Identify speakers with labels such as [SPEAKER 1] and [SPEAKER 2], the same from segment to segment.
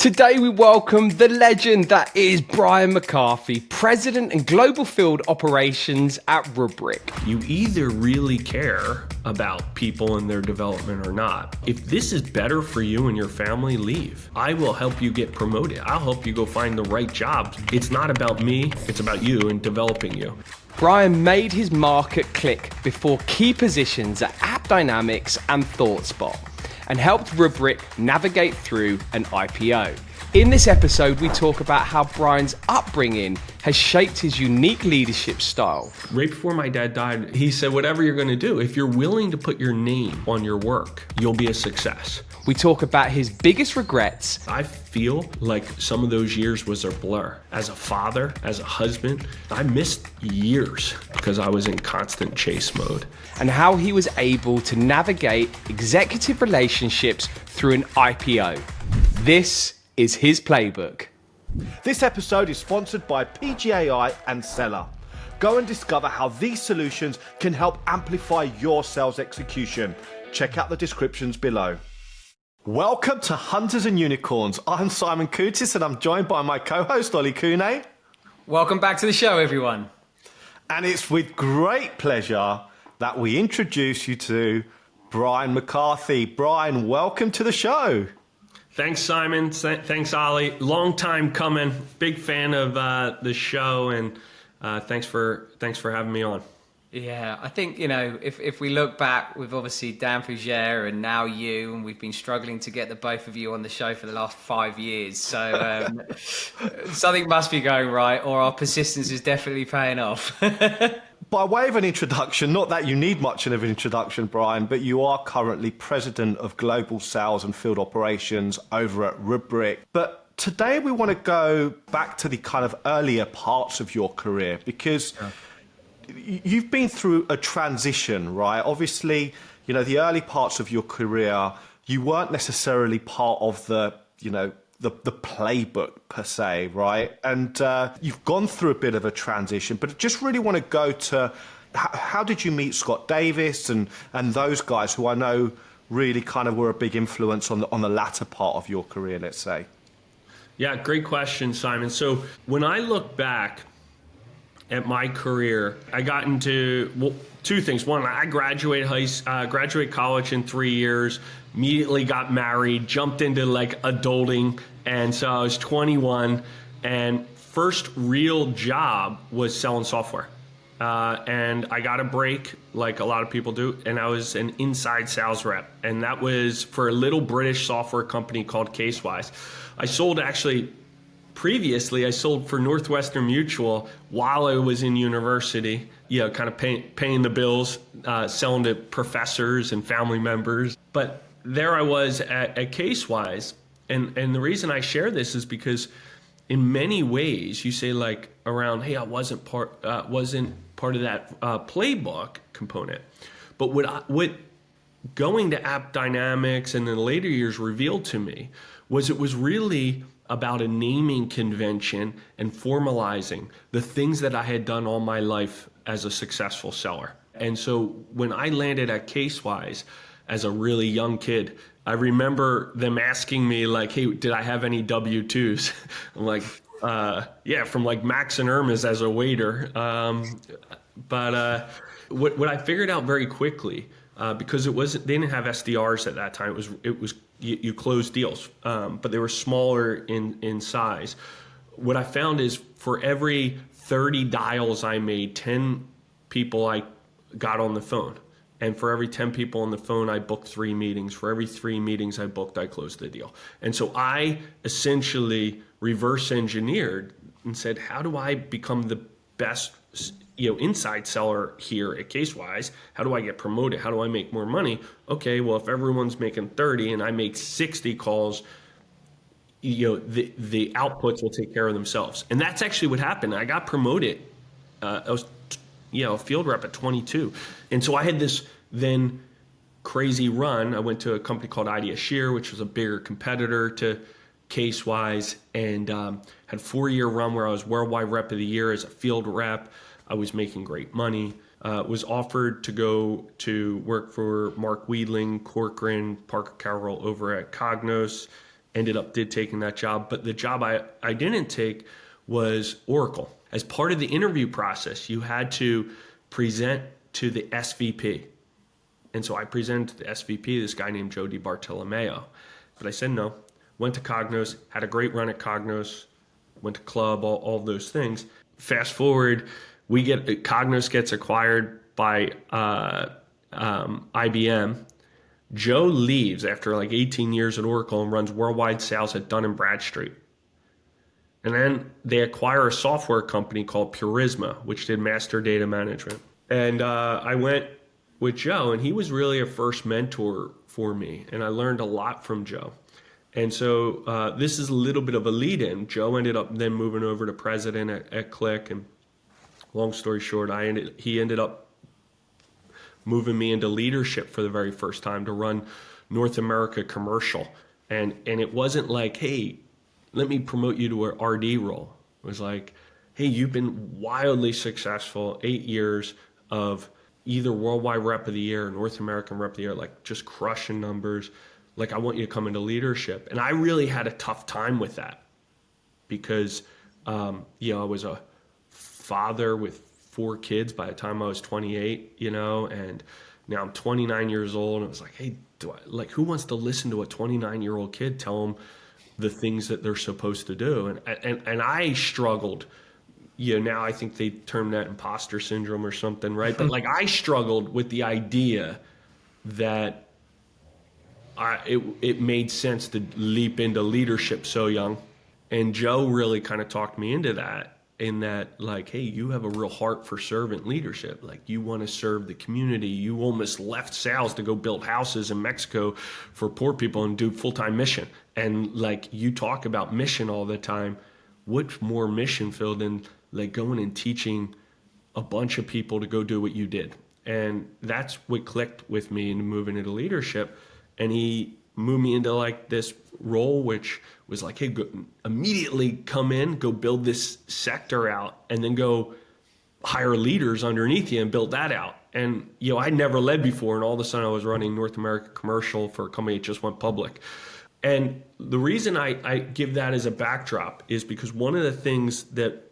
[SPEAKER 1] Today we welcome the legend that is Brian McCarthy, President and Global Field Operations at Rubrik.
[SPEAKER 2] You either really care about people and their development or not. If this is better for you and your family, leave. I will help you get promoted. I'll help you go find the right jobs. It's not about me, it's about you and developing you.
[SPEAKER 1] Brian made his mark at Click before key positions at App Dynamics and ThoughtSpot, and helped Rubrik navigate through an IPO. In this episode, we talk about how Brian's upbringing has shaped his unique leadership style.
[SPEAKER 2] Right before my dad died, he said, whatever you're gonna do, if you're willing to put your name on your work, you'll be a success.
[SPEAKER 1] We talk about his biggest regrets.
[SPEAKER 2] I feel like some of those years was a blur. As a father, as a husband, I missed years because I was in constant chase mode.
[SPEAKER 1] And how he was able to navigate executive relationships through an IPO. This is his playbook.
[SPEAKER 3] This episode is sponsored by PGAI and Seller. Go and discover how these solutions can help amplify your sales execution. Check out the descriptions below. Welcome to Hunters and Unicorns. I'm Simon Kutis and I'm joined by my co-host Ollie Kune.
[SPEAKER 4] Welcome back to the show, everyone.
[SPEAKER 3] And it's with great pleasure that we introduce you to Brian McCarthy. Brian, welcome to the show.
[SPEAKER 2] Thanks, Simon. Thanks, Ollie. Long time coming. Big fan of the show, and thanks for having me on.
[SPEAKER 4] Yeah, I think, if we look back, we've obviously Dan Fougere and now you, and we've been struggling to get the both of you on the show for the last 5 years. So something must be going right, or our persistence is definitely paying off.
[SPEAKER 3] By way of an introduction, not that you need much of an introduction, Brian, but you are currently President of Global Sales and Field Operations over at Rubrik. But today we want to go back to the kind of earlier parts of your career, because you've been through a transition, right? Obviously, the early parts of your career, you weren't necessarily part of the playbook per se, right? And you've gone through a bit of a transition, but just really want to go to how did you meet Scott Davis and those guys who I know really kind of were a big influence on the latter part of your career, let's say?
[SPEAKER 2] Yeah, great question, Simon. So when I look back at my career, I got into two things. One, I graduated college in 3 years, immediately got married, jumped into like adulting, and so I was 21, and first real job was selling software. And I got a break, like a lot of people do, and I was an inside sales rep, and that was for a little British software company called Casewise. Previously, I sold for Northwestern Mutual while I was in university, kind of paying the bills, selling to professors and family members. But there I was at Casewise, and the reason I share this is because in many ways, you say like around, hey, I wasn't part of that playbook component. But what going to App Dynamics and in the later years revealed to me was it was really about a naming convention and formalizing the things that I had done all my life as a successful seller. And so when I landed at Casewise as a really young kid, I remember them asking me like, hey, did I have any W-2s? I'm like, yeah, from like Max and Irma's as a waiter. But what I figured out very quickly, because they didn't have SDRs at that time. It was you close deals, but they were smaller in size. What I found is for every 30 dials I made, 10 people I got on the phone. And for every 10 people on the phone, I booked 3 meetings. For every 3 meetings I booked, I closed the deal. And so I essentially reverse engineered and said, how do I become the best inside seller here at Casewise? How do I get promoted? How do I make more money? Okay, well, if everyone's making 30 and I make 60 calls, the outputs will take care of themselves. And that's actually what happened. I got promoted. I was a field rep at 22. And so I had this then crazy run. I went to a company called Idea Shear, which was a bigger competitor to Casewise, and had a 4-year run where I was worldwide rep of the year as a field rep. I was making great money. Was offered to go to work for Mark Wiedling, Corcoran, Parker Carroll over at Cognos, did taking that job. But the job I didn't take was Oracle. As part of the interview process, you had to present to the SVP. And so I presented to the SVP, this guy named Joe DiBartolomeo. But I said no. Went to Cognos, had a great run at Cognos, went to Club, all those things. Fast forward, Cognos gets acquired by IBM. Joe leaves after like 18 years at Oracle and runs worldwide sales at Dun & Bradstreet. And then they acquire a software company called Purisma, which did master data management. And I went with Joe, and he was really a first mentor for me. And I learned a lot from Joe. And so this is a little bit of a lead-in. Joe ended up then moving over to president at Click. And long story short, he ended up moving me into leadership for the very first time to run North America commercial. And it wasn't like, hey, let me promote you to an RD role. It was like, hey, you've been wildly successful, 8 years of either worldwide rep of the year or North American rep of the year, like just crushing numbers. Like, I want you to come into leadership. And I really had a tough time with that because, I was a father with 4 kids by the time I was 28, and now I'm 29 years old. And it was like, hey, who wants to listen to a 29-year-old kid tell them the things that they're supposed to do? And I struggled. Now I think they term that imposter syndrome or something, right? But like, I struggled with the idea that it made sense to leap into leadership so young. And Joe really kind of talked me into that, in that, like, hey, you have a real heart for servant leadership. Like, you want to serve the community. You almost left sales to go build houses in Mexico for poor people and do full-time mission. And like, you talk about mission all the time. What's more mission filled than like going and teaching a bunch of people to go do what you did? And that's what clicked with me into moving into leadership. And he moved me into like this role, which was like, hey, go, immediately come in, go build this sector out, and then go hire leaders underneath you and build that out. And, I'd never led before. And all of a sudden I was running North America commercial for a company that just went public. And the reason I give that as a backdrop is because one of the things that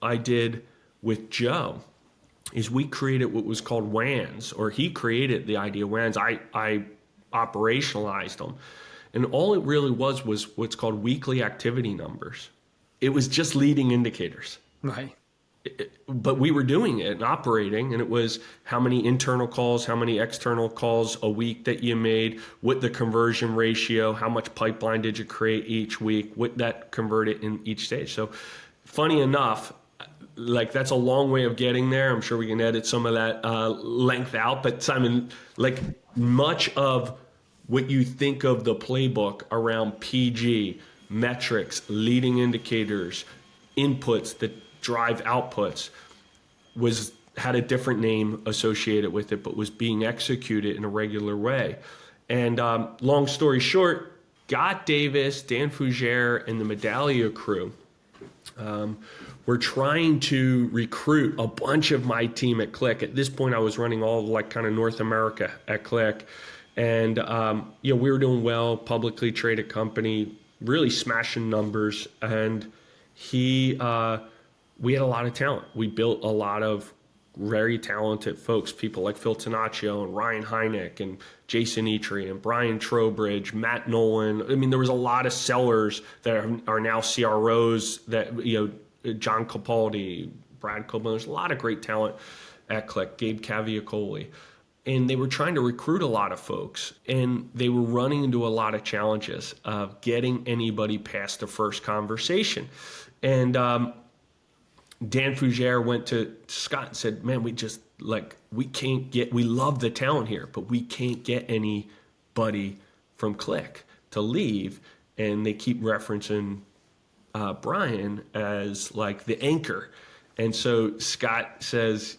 [SPEAKER 2] I did with Joe is we created what was called WANs, or he created the idea of WANs. I operationalized them. And all it really was what's called weekly activity numbers. It was just leading indicators.
[SPEAKER 1] Right.
[SPEAKER 2] But we were doing it and operating, and it was how many internal calls, how many external calls a week that you made, what the conversion ratio, how much pipeline did you create each week, what that converted in each stage. So funny enough, like, that's a long way of getting there. I'm sure we can edit some of that length out. But Simon, like, much of what you think of the playbook around PG, metrics, leading indicators, inputs that drive outputs had a different name associated with it, but was being executed in a regular way. And long story short, Scott Davis, Dan Fougere, and the Medallia crew were trying to recruit a bunch of my team at Click. At this point, I was running all like kind of North America at Click. And, we were doing well, publicly traded company, really smashing numbers. And we had a lot of talent. We built a lot of very talented folks, people like Phil Tanaccio and Ryan Hynek and Jason Etry and Brian Trowbridge, Matt Nolan. I mean, there was a lot of sellers that are now CROs that, John Capaldi, Brad Copeland. There's a lot of great talent at Click, Gabe Caviacoli. And they were trying to recruit a lot of folks, and they were running into a lot of challenges of getting anybody past the first conversation. And Dan Fougere went to Scott and said, man, we love the talent here, but we can't get anybody from Click to leave. And they keep referencing Brian as like the anchor. And so Scott says,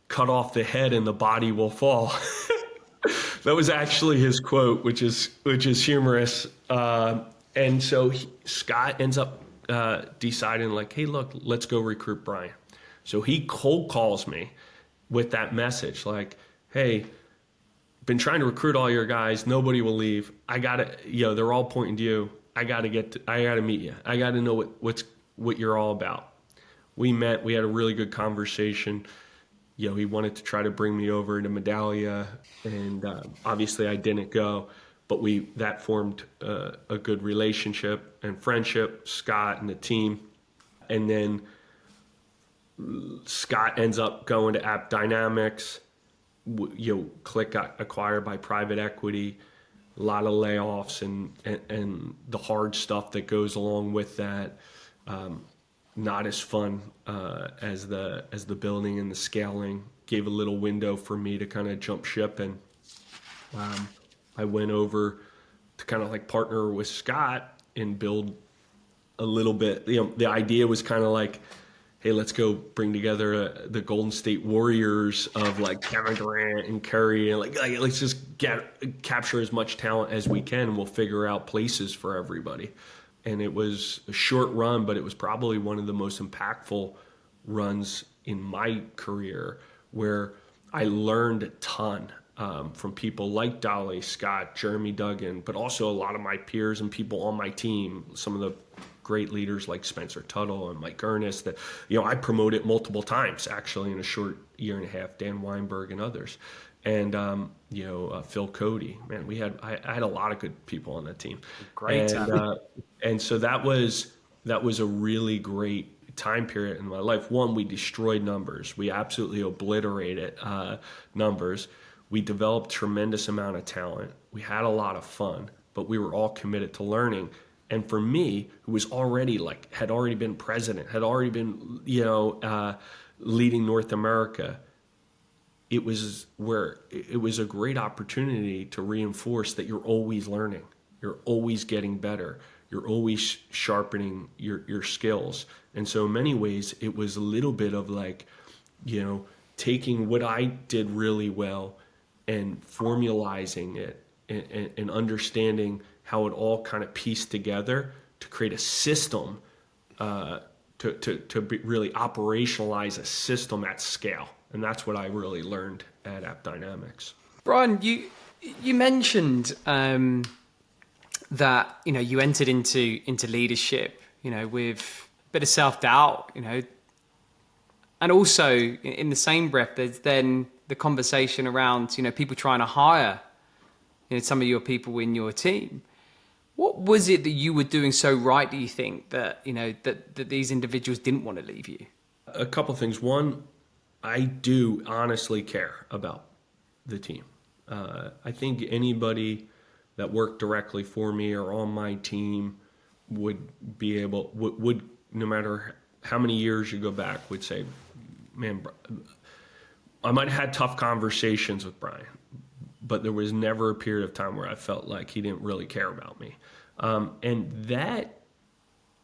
[SPEAKER 2] cut off the head and the body will fall. That was actually his quote, which is humorous. And so Scott ends up deciding like, hey, look, let's go recruit Brian. So he cold calls me with that message like, hey, been trying to recruit all your guys. Nobody will leave. I got it. They're all pointing to you. I got to meet you. I got to know what you're all about. We met, we had a really good conversation. He wanted to try to bring me over to Medallia, and obviously I didn't go, but that formed a good relationship and friendship, Scott and the team. And then Scott ends up going to App Dynamics. Click got acquired by private equity, a lot of layoffs and the hard stuff that goes along with that. Not as fun as the building and the scaling. Gave a little window for me to kind of jump ship, and I went over to kind of like partner with Scott and build a little bit. The idea was kind of like, hey, let's go bring together the Golden State Warriors of like Kevin Durant and Curry, and like let's just capture as much talent as we can, and we'll figure out places for everybody. And it was a short run, but it was probably one of the most impactful runs in my career, where I learned a ton from people like Dolly, Scott, Jeremy Duggan, but also a lot of my peers and people on my team, some of the great leaders like Spencer Tuttle and Mike Ernest that, I promoted multiple times actually in a short year and a half, Dan Weinberg and others. And, Phil Cody, man, I had a lot of good people on that team.
[SPEAKER 4] Great.
[SPEAKER 2] And so that was a really great time period in my life. One, we destroyed numbers. We absolutely obliterated numbers. We developed tremendous amount of talent. We had a lot of fun, but we were all committed to learning. And for me, who was had already been president, had already been, leading North America, it was a great opportunity to reinforce that you're always learning, you're always getting better, you're always sharpening your skills. And so in many ways, it was a little bit of like, taking what I did really well and formalizing it and understanding how it all kind of pieced together to create a system, to really operationalize a system at scale. And that's what I really learned at App Dynamics.
[SPEAKER 4] Brian, you mentioned that you entered into leadership, with a bit of self-doubt, and also in the same breath, there's then the conversation around people trying to hire some of your people in your team. What was it that you were doing so right, do you think, that that these individuals didn't want to leave you?
[SPEAKER 2] A couple things. One, I do honestly care about the team. I think anybody that worked directly for me or on my team would no matter how many years you go back, would say, man, I might have had tough conversations with Brian, but there was never a period of time where I felt like he didn't really care about me. And that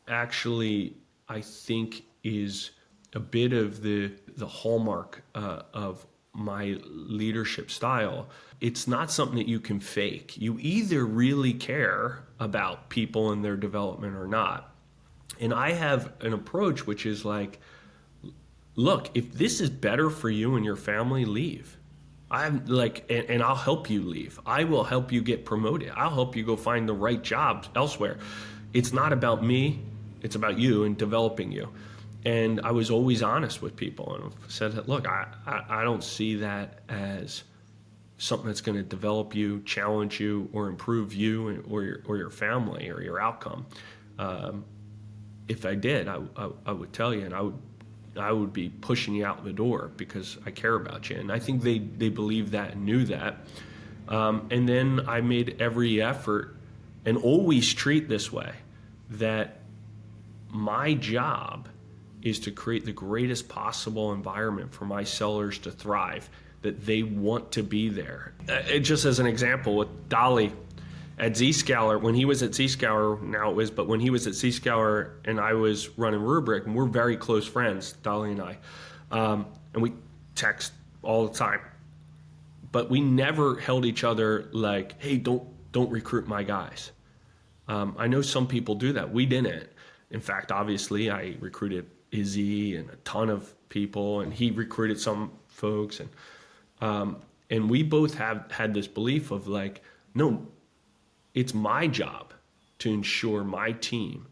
[SPEAKER 2] actually, I think, is a bit of the hallmark of my leadership style. It's not something that you can fake. You either really care about people and their development or not. And I have an approach which is like, look, if this is better for you and your family, leave. I'm like, and I'll help you leave. I will help you get promoted. I'll help you go find the right jobs elsewhere. It's not about me. It's about you and developing you. And I was always honest with people and said, look, I don't see that as something that's going to develop you, challenge you, or improve you or your family or your outcome. If I did, I would tell you, and I would be pushing you out the door because I care about you. And I think they believed that and knew that. And then I made every effort and always treat this way, that my job is to create the greatest possible environment for my sellers to thrive, that they want to be there. Just as an example, with Dolly at Zscaler, when he was at Zscaler, but when he was at Zscaler and I was running Rubrik, and we're very close friends, Dolly and I, and we text all the time, but we never held each other like, hey, don't recruit my guys. I know some people do that. We didn't. In fact, obviously, I recruited Izzy and a ton of people, and he recruited some folks, and we both have had this belief of like, no, it's my job to ensure my team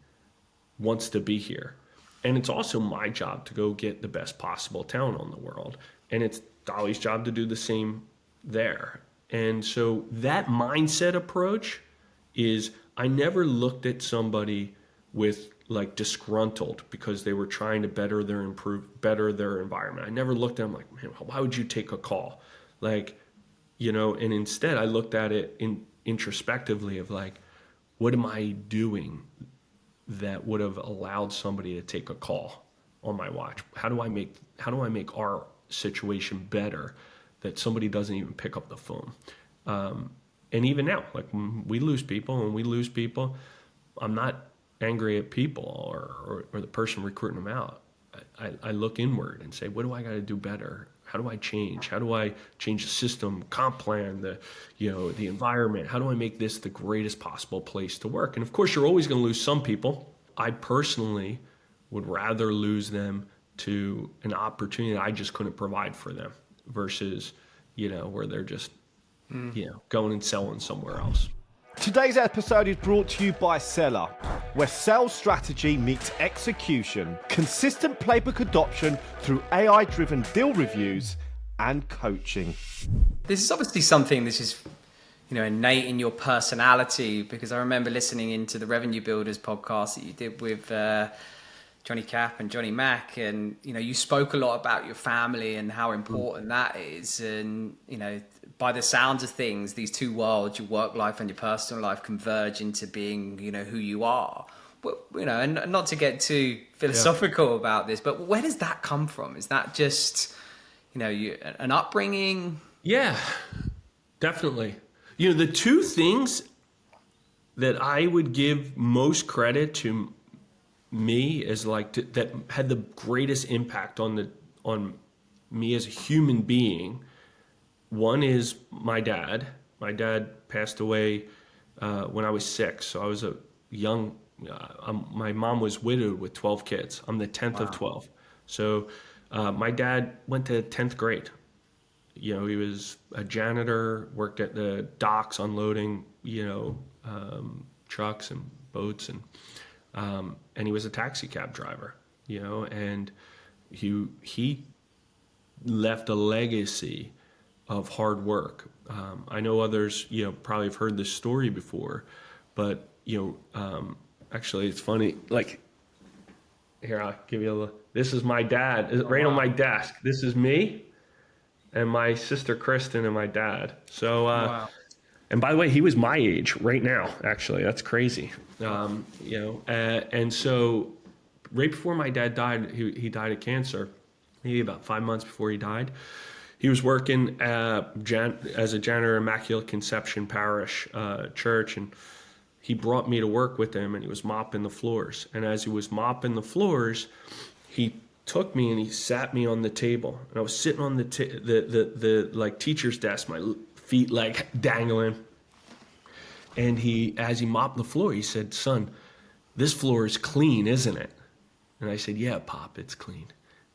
[SPEAKER 2] wants to be here. And it's also my job to go get the best possible talent on the world. And it's Dolly's job to do the same there. And so that mindset approach is, I never looked at somebody with like disgruntled because they were trying to better their environment. I never looked at them like, man, why would you take a call? Like, and instead I looked at it introspectively of like, what am I doing that would have allowed somebody to take a call on my watch? How do I make our situation better that somebody doesn't even pick up the phone? And even now, like we lose people, I'm not angry at people or the person recruiting them out. I look inward and say, what do I got to do better? How do I change? How do I change the system, comp plan, the environment? How do I make this the greatest possible place to work? And of course, you're always going to lose some people. I personally would rather lose them to an opportunity that I just couldn't provide for them versus, where they're just, going and selling somewhere else.
[SPEAKER 3] Today's episode is brought to you by Seller, where sales strategy meets execution, consistent playbook adoption through AI-driven deal reviews and coaching.
[SPEAKER 4] This is obviously something this is, innate in your personality, because I remember listening into the Revenue Builders podcast that you did with Johnny Cap and Johnny Mack, and you spoke a lot about your family and how important that is, and by the sounds of things, these two worlds, your work life and your personal life, converge into being who you are. And not to get too philosophical about this, but where does that come from? Is that just an upbringing?
[SPEAKER 2] Yeah, definitely. The two things that I would give most credit to me as that had the greatest impact on me as a human being. One is my dad. My dad passed away when I was 6. So I was a young, my mom was widowed with 12 kids. I'm the 10th of 12. So my dad went to 10th grade. He was a janitor, worked at the docks unloading, trucks and boats, and he was a taxi cab driver, and he left a legacy of hard work. I know others, probably have heard this story before, but actually it's funny. Like, here, I'll give you a little. This is my dad, right on my desk. This is me, and my sister Kristen, and my dad. So,
[SPEAKER 4] Wow.
[SPEAKER 2] And by the way, he was my age right now. Actually, that's crazy. And so, right before my dad died, he died of cancer. Maybe about 5 months before he died. He was working as a janitor in Immaculate Conception Parish Church, and he brought me to work with him, and he was mopping the floors. And as he was mopping the floors, he took me and he sat me on the table. And I was sitting on the teacher's desk, my feet dangling. And as he mopped the floor, he said, "Son, this floor is clean, isn't it?" And I said, "Yeah, Pop, it's clean."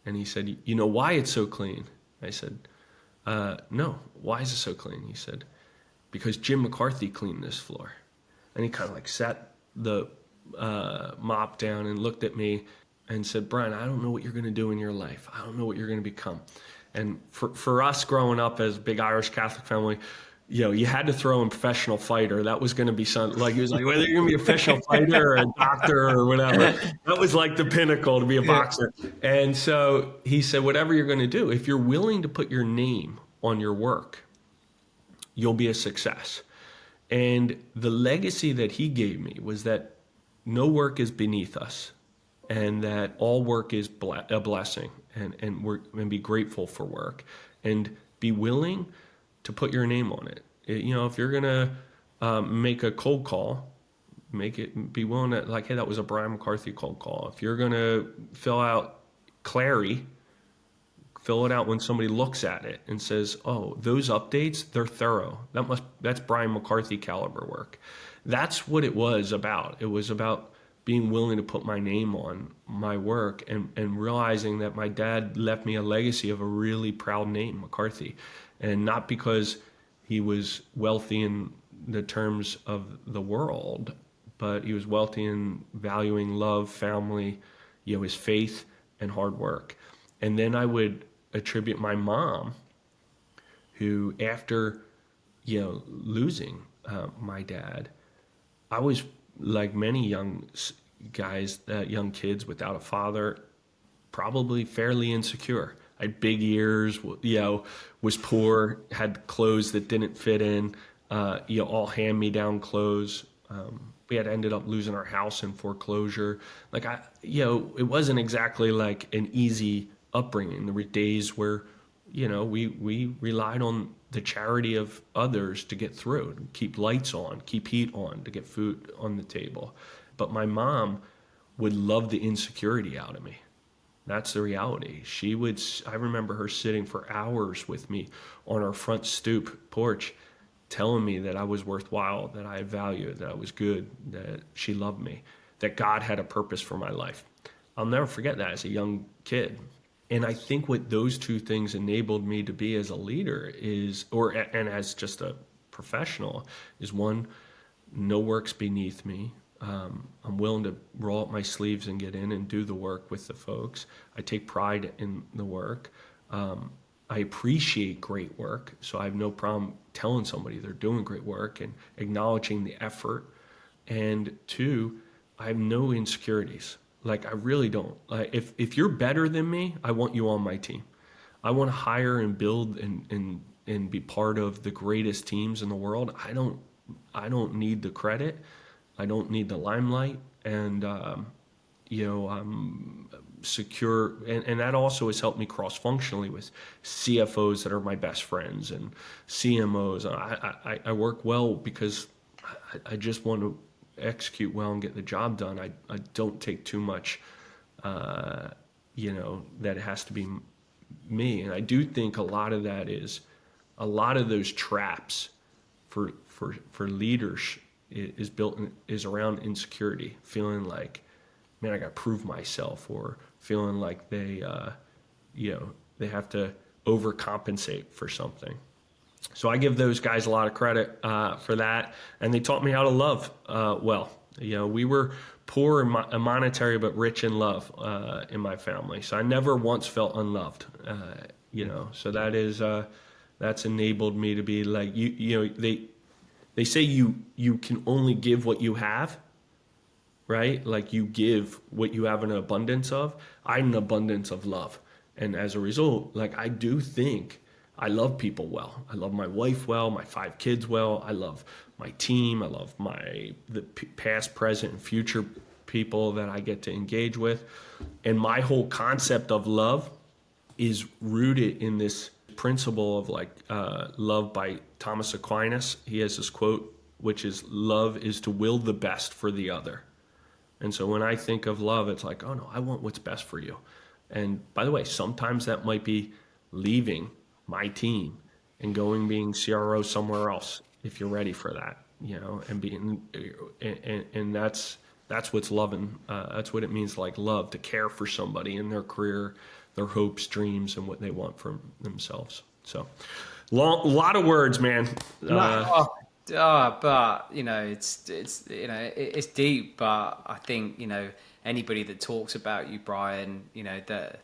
[SPEAKER 2] And he said, "You know why it's so clean?" I said, "No, why is it so clean?" He said, "Because Jim McCarthy cleaned this floor." And he kind of sat the mop down and looked at me and said, "Brian, I don't know what you're going to do in your life. I don't know what you're going to become." And for us growing up as a big Irish Catholic family, you had to throw in professional fighter. That was going to be something he was like, whether you're going to be a professional fighter or a doctor or whatever, that was the pinnacle to be a boxer. And so he said, whatever you're going to do, if you're willing to put your name on your work, you'll be a success. And the legacy that he gave me was that no work is beneath us, and that all work is a blessing, and be grateful for work, and be willing to put your name on it. If you're gonna make a cold call, be willing to hey, that was a Brian McCarthy cold call. If you're gonna fill out Clary, fill it out when somebody looks at it and says, "Oh, those updates, they're thorough. That's Brian McCarthy caliber work." That's what it was about. It was about being willing to put my name on my work, and realizing that my dad left me a legacy of a really proud name, McCarthy. And not because he was wealthy in the terms of the world, but he was wealthy in valuing love, family, his faith and hard work. And then I would attribute my mom, who after, losing my dad, I was like many young kids without a father, probably fairly insecure. I had big ears, was poor, had clothes that didn't fit in, all hand-me-down clothes. We had ended up losing our house in foreclosure. Like it wasn't exactly like an easy upbringing. There were days where, we relied on the charity of others to get through, to keep lights on, keep heat on, to get food on the table. But my mom would love the insecurity out of me. That's the reality. I remember her sitting for hours with me on our front stoop porch, telling me that I was worthwhile, that I had value, that I was good, that she loved me, that God had a purpose for my life. I'll never forget that as a young kid. And I think what those two things enabled me to be as a leader and as just a professional is, one, no work's beneath me. I'm willing to roll up my sleeves and get in and do the work with the folks. I take pride in the work. I appreciate great work, so I have no problem telling somebody they're doing great work and acknowledging the effort. And two, I have no insecurities. Like, I really don't. If you're better than me, I want you on my team. I want to hire and build and be part of the greatest teams in the world. I don't need the credit. I don't need the limelight. And I'm secure, and that also has helped me cross-functionally with CFOs that are my best friends and CMOs. I work well because I just want to execute well and get the job done. I don't take too much, that it has to be me. And I do think a lot of that is, a lot of those traps for leaders is around insecurity, feeling like, man, I got to prove myself, or feeling like they have to overcompensate for something. So I give those guys a lot of credit for that, and they taught me how to love well. We were poor in monetary, but rich in love in my family. So I never once felt unloved. So that is that's enabled me to be like, they say you can only give what you have. Right? Like, you give what you have an abundance of. I'm an abundance of love. And as a result, like, I do think I love people well. I love my wife well, my 5 kids well. I love my team. I love the past, present, and future people that I get to engage with. And my whole concept of love is rooted in this principle of love by Thomas Aquinas. He has this quote, which is, love is to will the best for the other. And so when I think of love, it's like, oh no, I want what's best for you. And by the way, sometimes that might be leaving my team and being CRO somewhere else, if you're ready for that, and that's what's loving. That's what it means, like, love, to care for somebody in their career, their hopes, dreams, and what they want from themselves. So, a lot of words, man.
[SPEAKER 4] But it's deep. But I think anybody that talks about you, Brian, that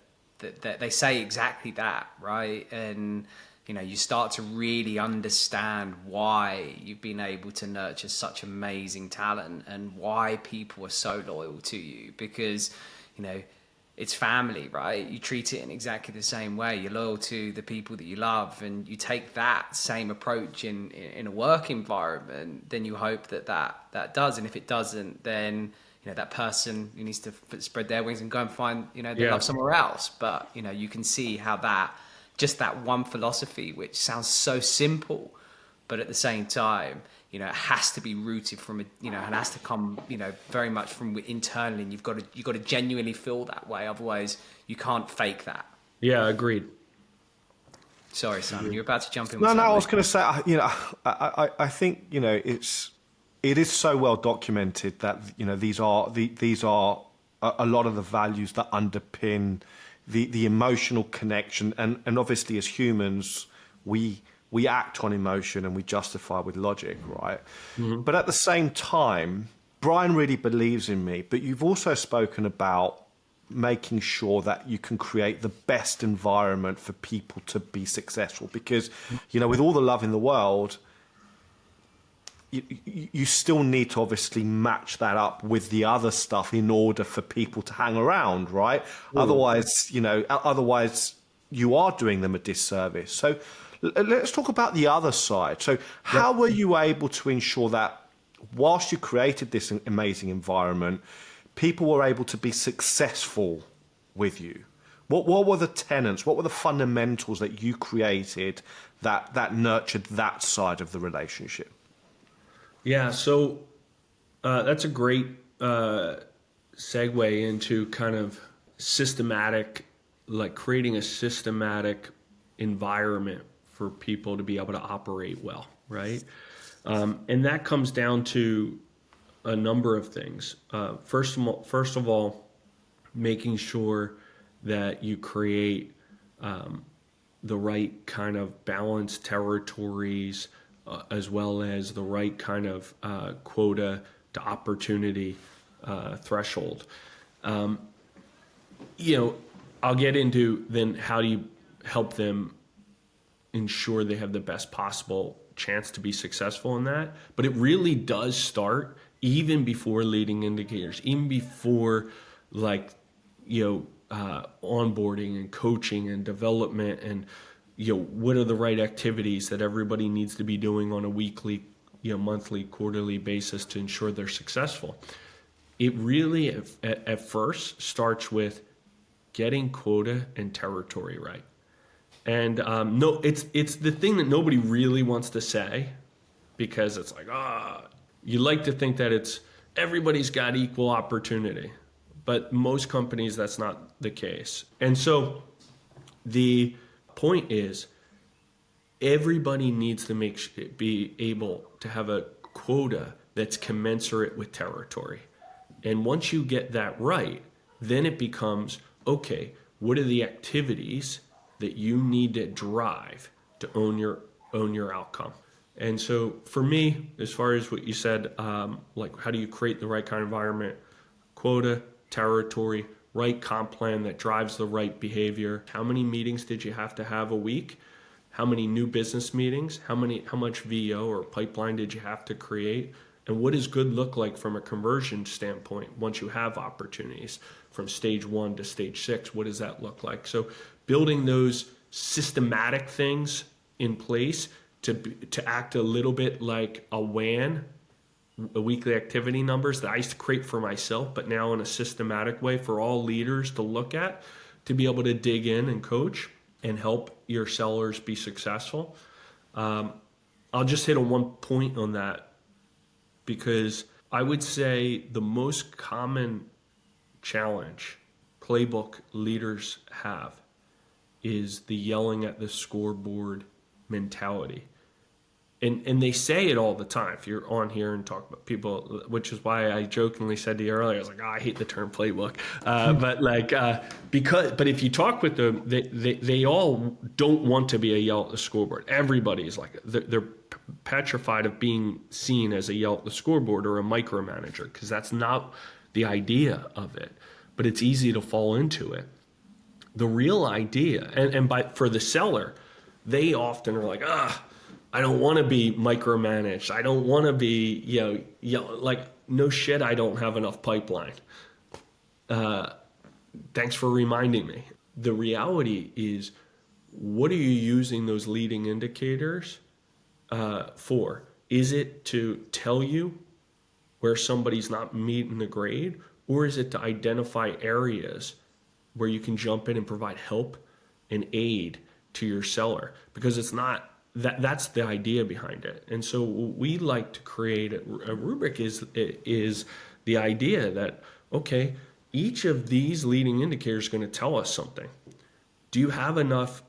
[SPEAKER 4] they say exactly that, right? And you start to really understand why you've been able to nurture such amazing talent and why people are so loyal to you, because it's family, right? You treat it in exactly the same way. You're loyal to the people that you love, and you take that same approach in a work environment. Then you hope that does, and if it doesn't, then that person needs to spread their wings and go and find their love somewhere else. But you can see how that one philosophy, which sounds so simple, but at the same time, it has to be rooted from it has to come, very much from internally, and you've got to genuinely feel that way. Otherwise, you can't fake that.
[SPEAKER 2] Yeah, agreed.
[SPEAKER 4] Sorry, Simon, you're about to jump in.
[SPEAKER 3] No, I was going to say, I think it is so well documented that these are a lot of the values that underpin the emotional connection, and obviously as humans we act on emotion and we justify with logic, right? Mm-hmm. But at the same time, Brian really believes in me, but you've also spoken about making sure that you can create the best environment for people to be successful. Because, with all the love in the world, you still need to obviously match that up with the other stuff in order for people to hang around, right? Otherwise, you are doing them a disservice. So let's talk about the other side. So how were you able to ensure that whilst you created this amazing environment, people were able to be successful with you? What were the tenets? What were the fundamentals that you created that nurtured that side of the relationship?
[SPEAKER 2] Yeah, so that's a great segue into kind of systematic, like creating a systematic environment for people to be able to operate well, right? And that comes down to a number of things. First of all, making sure that you create the right kind of balanced territories, as well as the right kind of quota to opportunity threshold. I'll get into then how do you help them ensure they have the best possible chance to be successful in that. But it really does start even before leading indicators, even before onboarding and coaching and development and what are the right activities that everybody needs to be doing on a weekly, monthly, quarterly basis to ensure they're successful. It really at first starts with getting quota and territory right. And it's the thing that nobody really wants to say, because it's like, you like to think that it's everybody's got equal opportunity, but most companies that's not the case. And so the point is, everybody needs to be able to have a quota that's commensurate with territory. And once you get that right, then it becomes, okay, what are the activities that you need to drive to own your outcome? And so for me, as far as what you said, like how do you create the right kind of environment? Quota, territory, right comp plan that drives the right behavior. How many meetings did you have to have a week? How many new business meetings? How much VO or pipeline did you have to create? And what does good look like from a conversion standpoint once you have opportunities from stage 1 to stage 6? What does that look like? So building those systematic things in place to act a little bit like a WAN, a weekly activity numbers that I used to create for myself, but now in a systematic way for all leaders to look at, to be able to dig in and coach and help your sellers be successful. I'll just hit on one point on that, because I would say the most common challenge playbook leaders have is the yelling at the scoreboard mentality. And they say it all the time. If you're on here and talk about people, which is why I jokingly said to you earlier, I was like, I hate the term playbook. But if you talk with them, they all don't want to be a yell at the scoreboard. Everybody's like, they're petrified of being seen as a yell at the scoreboard or a micromanager, because that's not the idea of it. But it's easy to fall into it. The real idea, for the seller, they often are like, I don't want to be micromanaged. I don't want to be, like, no shit, I don't have enough pipeline. Thanks for reminding me. The reality is, what are you using those leading indicators for? Is it to tell you where somebody's not meeting the grade, or is it to identify areas where you can jump in and provide help and aid to your seller? Because it's not, that's the idea behind it. And so what we like to create a Rubrik is the idea that, okay, each of these leading indicators is going to tell us something. Do you have enough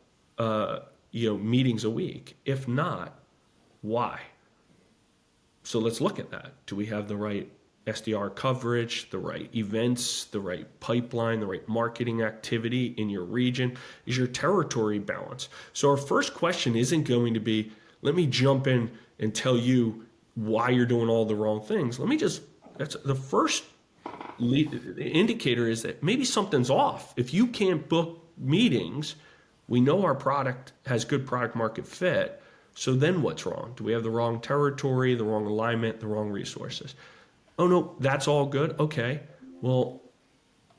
[SPEAKER 2] meetings a week? If not, why? So let's look at that. Do we have the right SDR coverage, the right events, the right pipeline, the right marketing activity in your region? Is your territory balanced? So our first question isn't going to be, let me jump in and tell you why you're doing all the wrong things. Let me just That's the first indicator, is that maybe something's off. If you can't book meetings, we know our product has good product market fit. So then what's wrong? Do we have the wrong territory, the wrong alignment, the wrong resources? Oh no, that's all good. Okay. Well,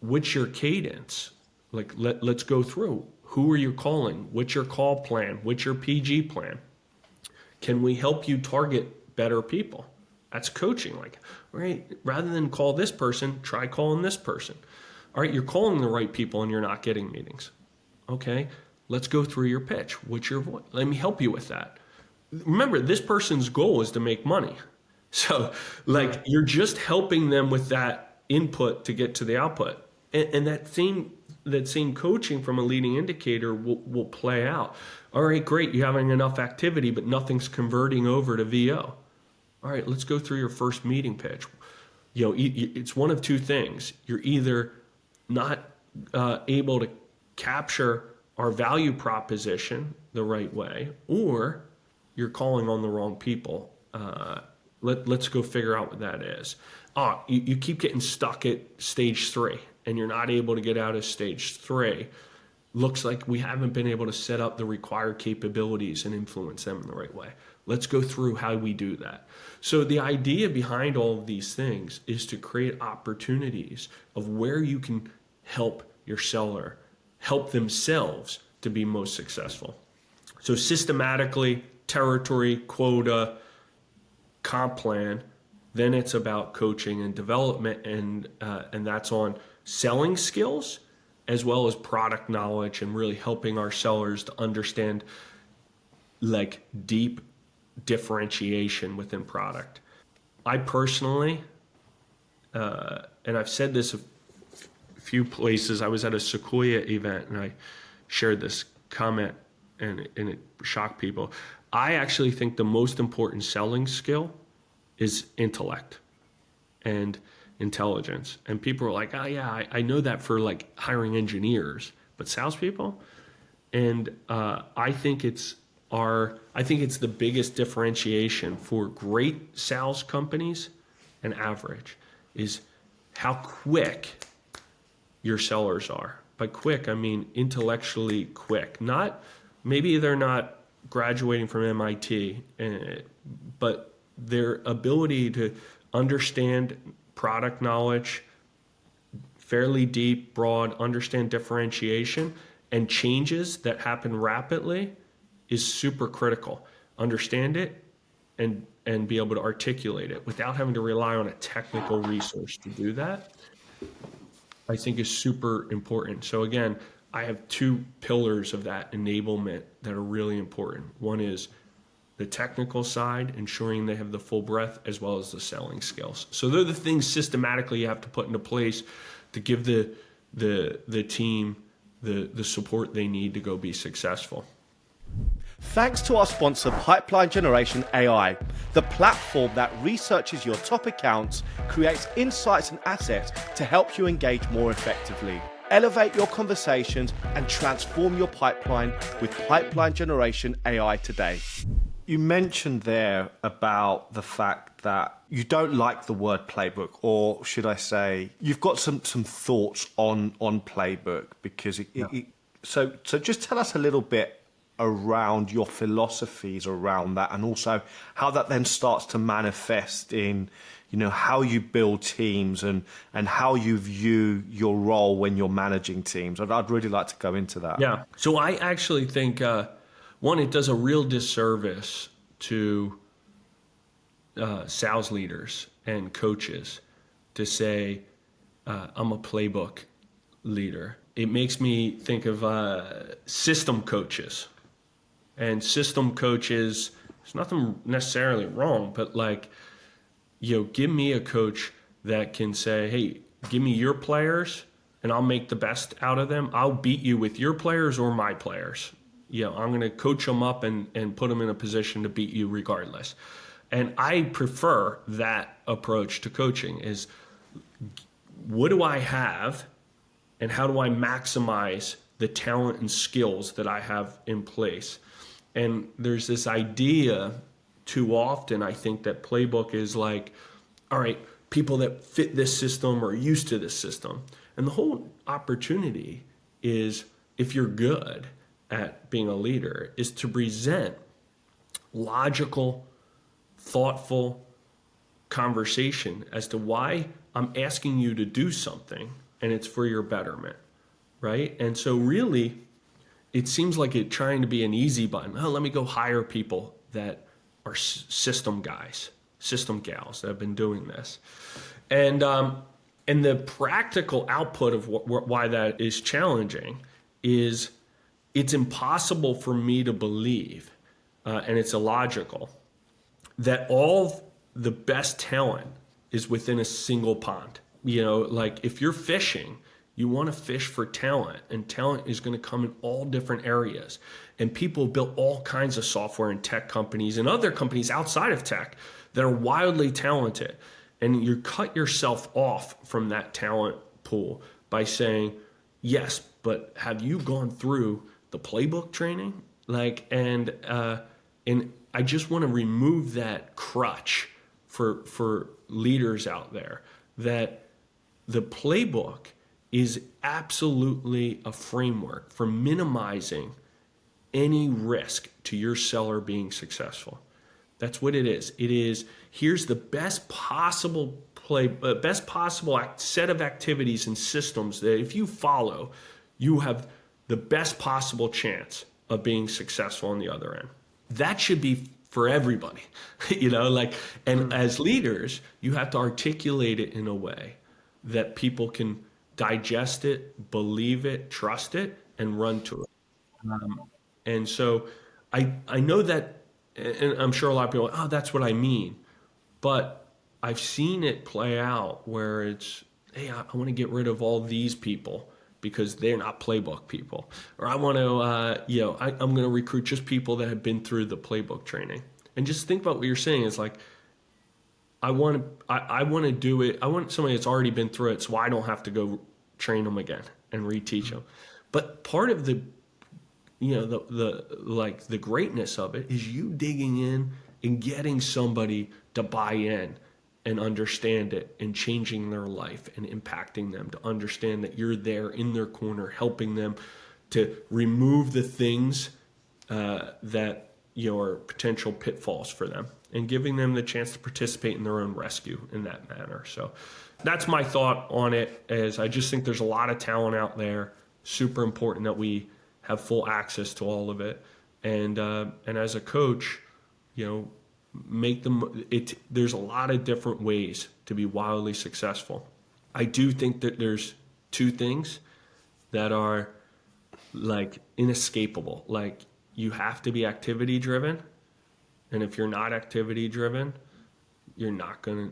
[SPEAKER 2] what's your cadence? Like, let's go through. Who are you calling? What's your call plan? What's your PG plan? Can we help you target better people? That's coaching. Like, all right, rather than call this person, try calling this person. All right, you're calling the right people and you're not getting meetings. Okay, let's go through your pitch. What's your voice? Let me help you with that. Remember, this person's goal is to make money. So, like, you're just helping them with that input to get to the output. And that same coaching from a leading indicator will play out. All right, great, you're having enough activity, but nothing's converting over to VO. All right, let's go through your first meeting pitch. You know, it's one of two things. You're either not able to capture our value proposition the right way, or you're calling on the wrong people. Let's go figure out what that is. You keep getting stuck at stage 3 and you're not able to get out of stage 3. Looks like we haven't been able to set up the required capabilities and influence them in the right way. Let's go through how we do that. So the idea behind all of these things is to create opportunities of where you can help your seller help themselves to be most successful. So systematically, territory, quota, comp plan, then it's about coaching and development, and that's on selling skills as well as product knowledge, and really helping our sellers to understand like deep differentiation within product. I personally, and I've said this a few places, I was at a Sequoia event and I shared this comment and it shocked people. I actually think the most important selling skill is intellect and intelligence. And people are like, oh yeah, I know that for like hiring engineers, but salespeople? And I think it's the biggest differentiation for great sales companies and average is how quick your sellers are. By quick, I mean intellectually quick. Maybe they're not graduating from MIT, but their ability to understand product knowledge, fairly deep, broad, understand differentiation and changes that happen rapidly is super critical. Understand it and be able to articulate it without having to rely on a technical resource to do that, I think is super important. So again, I have 2 pillars of that enablement that are really important. One is the technical side, ensuring they have the full breadth, as well as the selling skills. So they're the things systematically you have to put into place to give the team the support they need to go be successful.
[SPEAKER 3] Thanks to our sponsor, Pipeline Generation AI, the platform that researches your top accounts, creates insights and assets to help you engage more effectively. Elevate your conversations and transform your pipeline with Pipeline Generation AI today. You mentioned there about the fact that you don't like the word playbook, or should I say, you've got some thoughts on playbook, because so just tell us a little bit around your philosophies around that, and also how that then starts to manifest in, you know, how you build teams and how you view your role when you're managing teams. I'd really like to go into that.
[SPEAKER 2] Yeah. So I actually think, one, it does a real disservice to sales leaders and coaches to say, I'm a playbook leader. It makes me think of system coaches. And system coaches, there's nothing necessarily wrong, but like, you know, give me a coach that can say, hey, give me your players and I'll make the best out of them. I'll beat you with your players or my players. You know, I'm going to coach them up and put them in a position to beat you regardless. And I prefer that approach to coaching is, what do I have and how do I maximize the talent and skills that I have in place? And there's this idea too often, I think, that playbook is like, all right, people that fit this system or are used to this system. And the whole opportunity is, if you're good at being a leader, is to present logical, thoughtful conversation as to why I'm asking you to do something, and it's for your betterment, right? And so really, it seems like it's trying to be an easy button. Oh, let me go hire people that are system guys, system gals that have been doing this. And the practical output of why that is challenging is it's impossible for me to believe, and it's illogical, that all the best talent is within a single pond. You know, like if you're fishing, you want to fish for talent, and talent is going to come in all different areas. And people build all kinds of software and tech companies and other companies outside of tech that are wildly talented. And you cut yourself off from that talent pool by saying, yes, but have you gone through the playbook training? And I just want to remove that crutch for leaders out there, that the playbook is absolutely a framework for minimizing any risk to your seller being successful. That's what it is. It is, here's the best possible set of activities and systems that if you follow, you have the best possible chance of being successful on the other end. That should be for everybody, and as leaders, you have to articulate it in a way that people can digest it, believe it, trust it, and run to it. And so I know that, and I'm sure a lot of people are like, oh, that's what I mean. But I've seen it play out where it's, hey, I want to get rid of all these people because they're not playbook people. Or I want to, I'm going to recruit just people that have been through the playbook training. And just think about what you're saying. It's like, I want to do it. I want somebody that's already been through it so I don't have to go train them again and reteach them. But part of the greatness of it is you digging in and getting somebody to buy in and understand it and changing their life and impacting them to understand that you're there in their corner, helping them to remove the things that are potential pitfalls for them and giving them the chance to participate in their own rescue in that manner. So that's my thought on it, as I just think there's a lot of talent out there. Super important that we have full access to all of it. And as a coach, make them there's a lot of different ways to be wildly successful. I do think that there's two things that are like inescapable. Like, you have to be activity driven, and if you're not activity driven, you're not gonna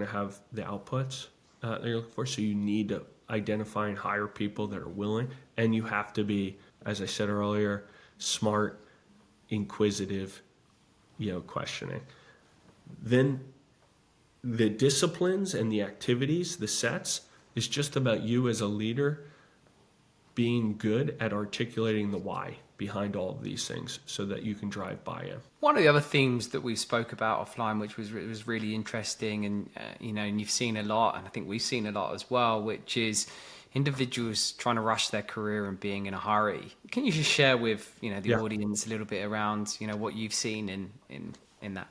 [SPEAKER 2] have the outputs that you're looking for. So you need to identify and hire people that are willing, and you have to be, as I said earlier, smart, inquisitive, questioning. Then the disciplines and the activities, the sets, is just about you as a leader being good at articulating the why behind all of these things so that you can drive buy-in.
[SPEAKER 4] One of the other themes that we spoke about offline, which was really interesting, and and you've seen a lot, and I think we've seen a lot as well, which is individuals trying to rush their career and being in a hurry. Can you just share with the audience a little bit around what you've seen in that?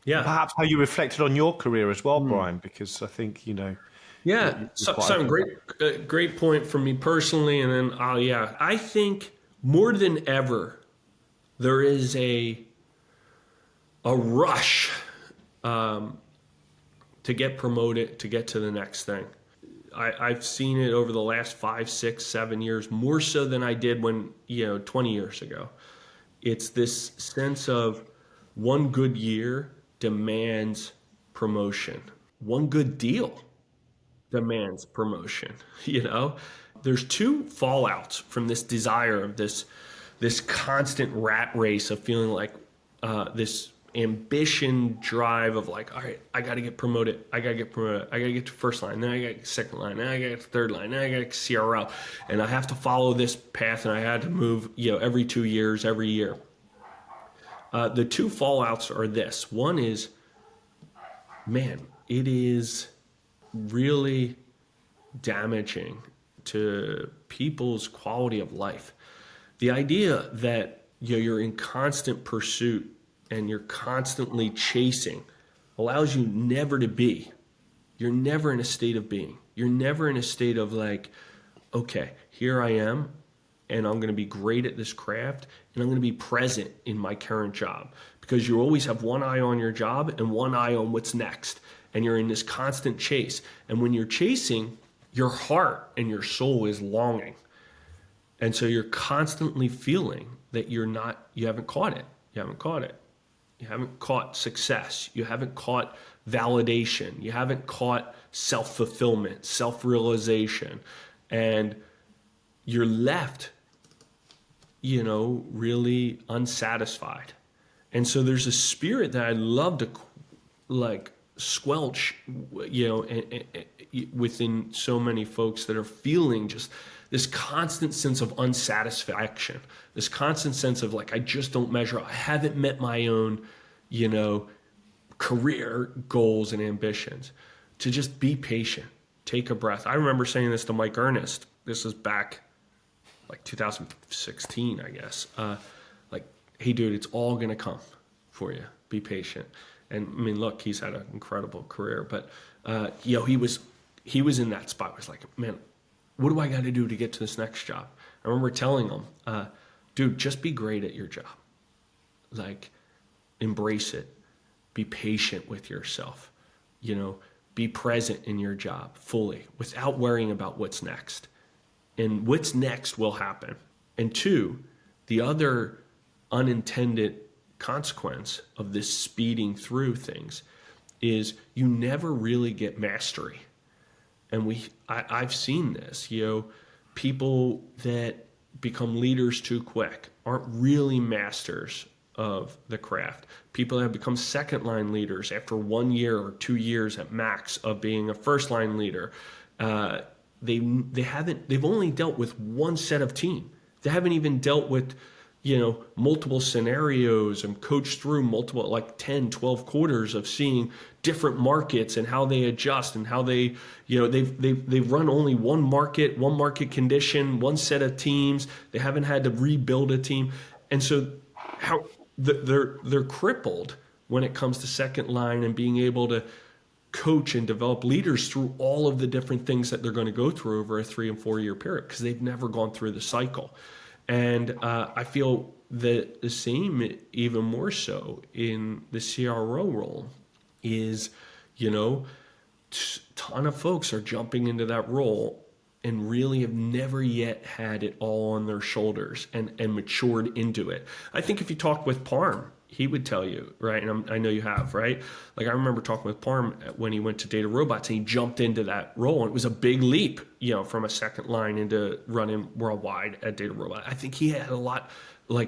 [SPEAKER 2] Yeah,
[SPEAKER 3] perhaps how you reflected on your career as well, Brian, because I think
[SPEAKER 2] some great point for me personally, and then I think more than ever there is a rush to get promoted, to get to the next thing. I've seen it over the last 5, 6, 7 years, more so than I did when 20 years ago. It's this sense of one good year demands promotion. One good deal demands promotion. There's two fallouts from this desire of this constant rat race of feeling like this ambition drive of like, all right, I got to get promoted. I got to get to first line. Then I got to get second line. Then I got to get to third line. Then I got to get CRO. And I have to follow this path, and I had to move, every 2 years, every year. The two fallouts are this. One is, man, it is really damaging to people's quality of life. The idea that you're in constant pursuit and you're constantly chasing allows you never to be. You're never in a state of being. You're never in a state of like, okay, here I am, and I'm going to be great at this craft, and I'm going to be present in my current job, because you always have one eye on your job and one eye on what's next, and you're in this constant chase. And when you're chasing, your heart and your soul is longing, and so you're constantly feeling that you haven't caught it. You haven't caught success. You haven't caught validation. You haven't caught self-fulfillment, self-realization, and you're left, really unsatisfied. And so there's a spirit that I'd love to squelch, within so many folks that are feeling just this constant sense of unsatisfaction, this constant sense of I just don't measure up. I haven't met my own, career goals and ambitions. To just be patient, take a breath. I remember saying this to Mike Ernest. This is back 2016, I guess. Hey dude, it's all gonna come for you. Be patient. And I mean, look, he's had an incredible career, but he was in that spot where it's like, man, what do I got to do to get to this next job? I remember telling him, dude, just be great at your job. Embrace it. Be patient with yourself. Be present in your job fully without worrying about what's next. And what's next will happen. And two, the other unintended consequence of this speeding through things is you never really get mastery. And I've seen this, people that become leaders too quick aren't really masters of the craft. People that have become second line leaders after 1 year or 2 years at max of being a first line leader, they've only dealt with one set of team. They haven't even dealt with multiple scenarios and coached through multiple 10, 12 quarters of seeing different markets and how they adjust and how they, they've run only one market condition, one set of teams. They haven't had to rebuild a team. And so they're crippled when it comes to second line and being able to coach and develop leaders through all of the different things that they're going to go through over a 3 and 4 year period, because they've never gone through the cycle. And I feel that the same, even more so in the CRO role, is, ton of folks are jumping into that role and really have never yet had it all on their shoulders and matured into it. I think if you talk with Parm, he would tell you, right? And I know you have, right? I remember talking with Parm when he went to Data Robots and he jumped into that role, and it was a big leap, from a second line into running worldwide at Data Robot. I think he had a lot,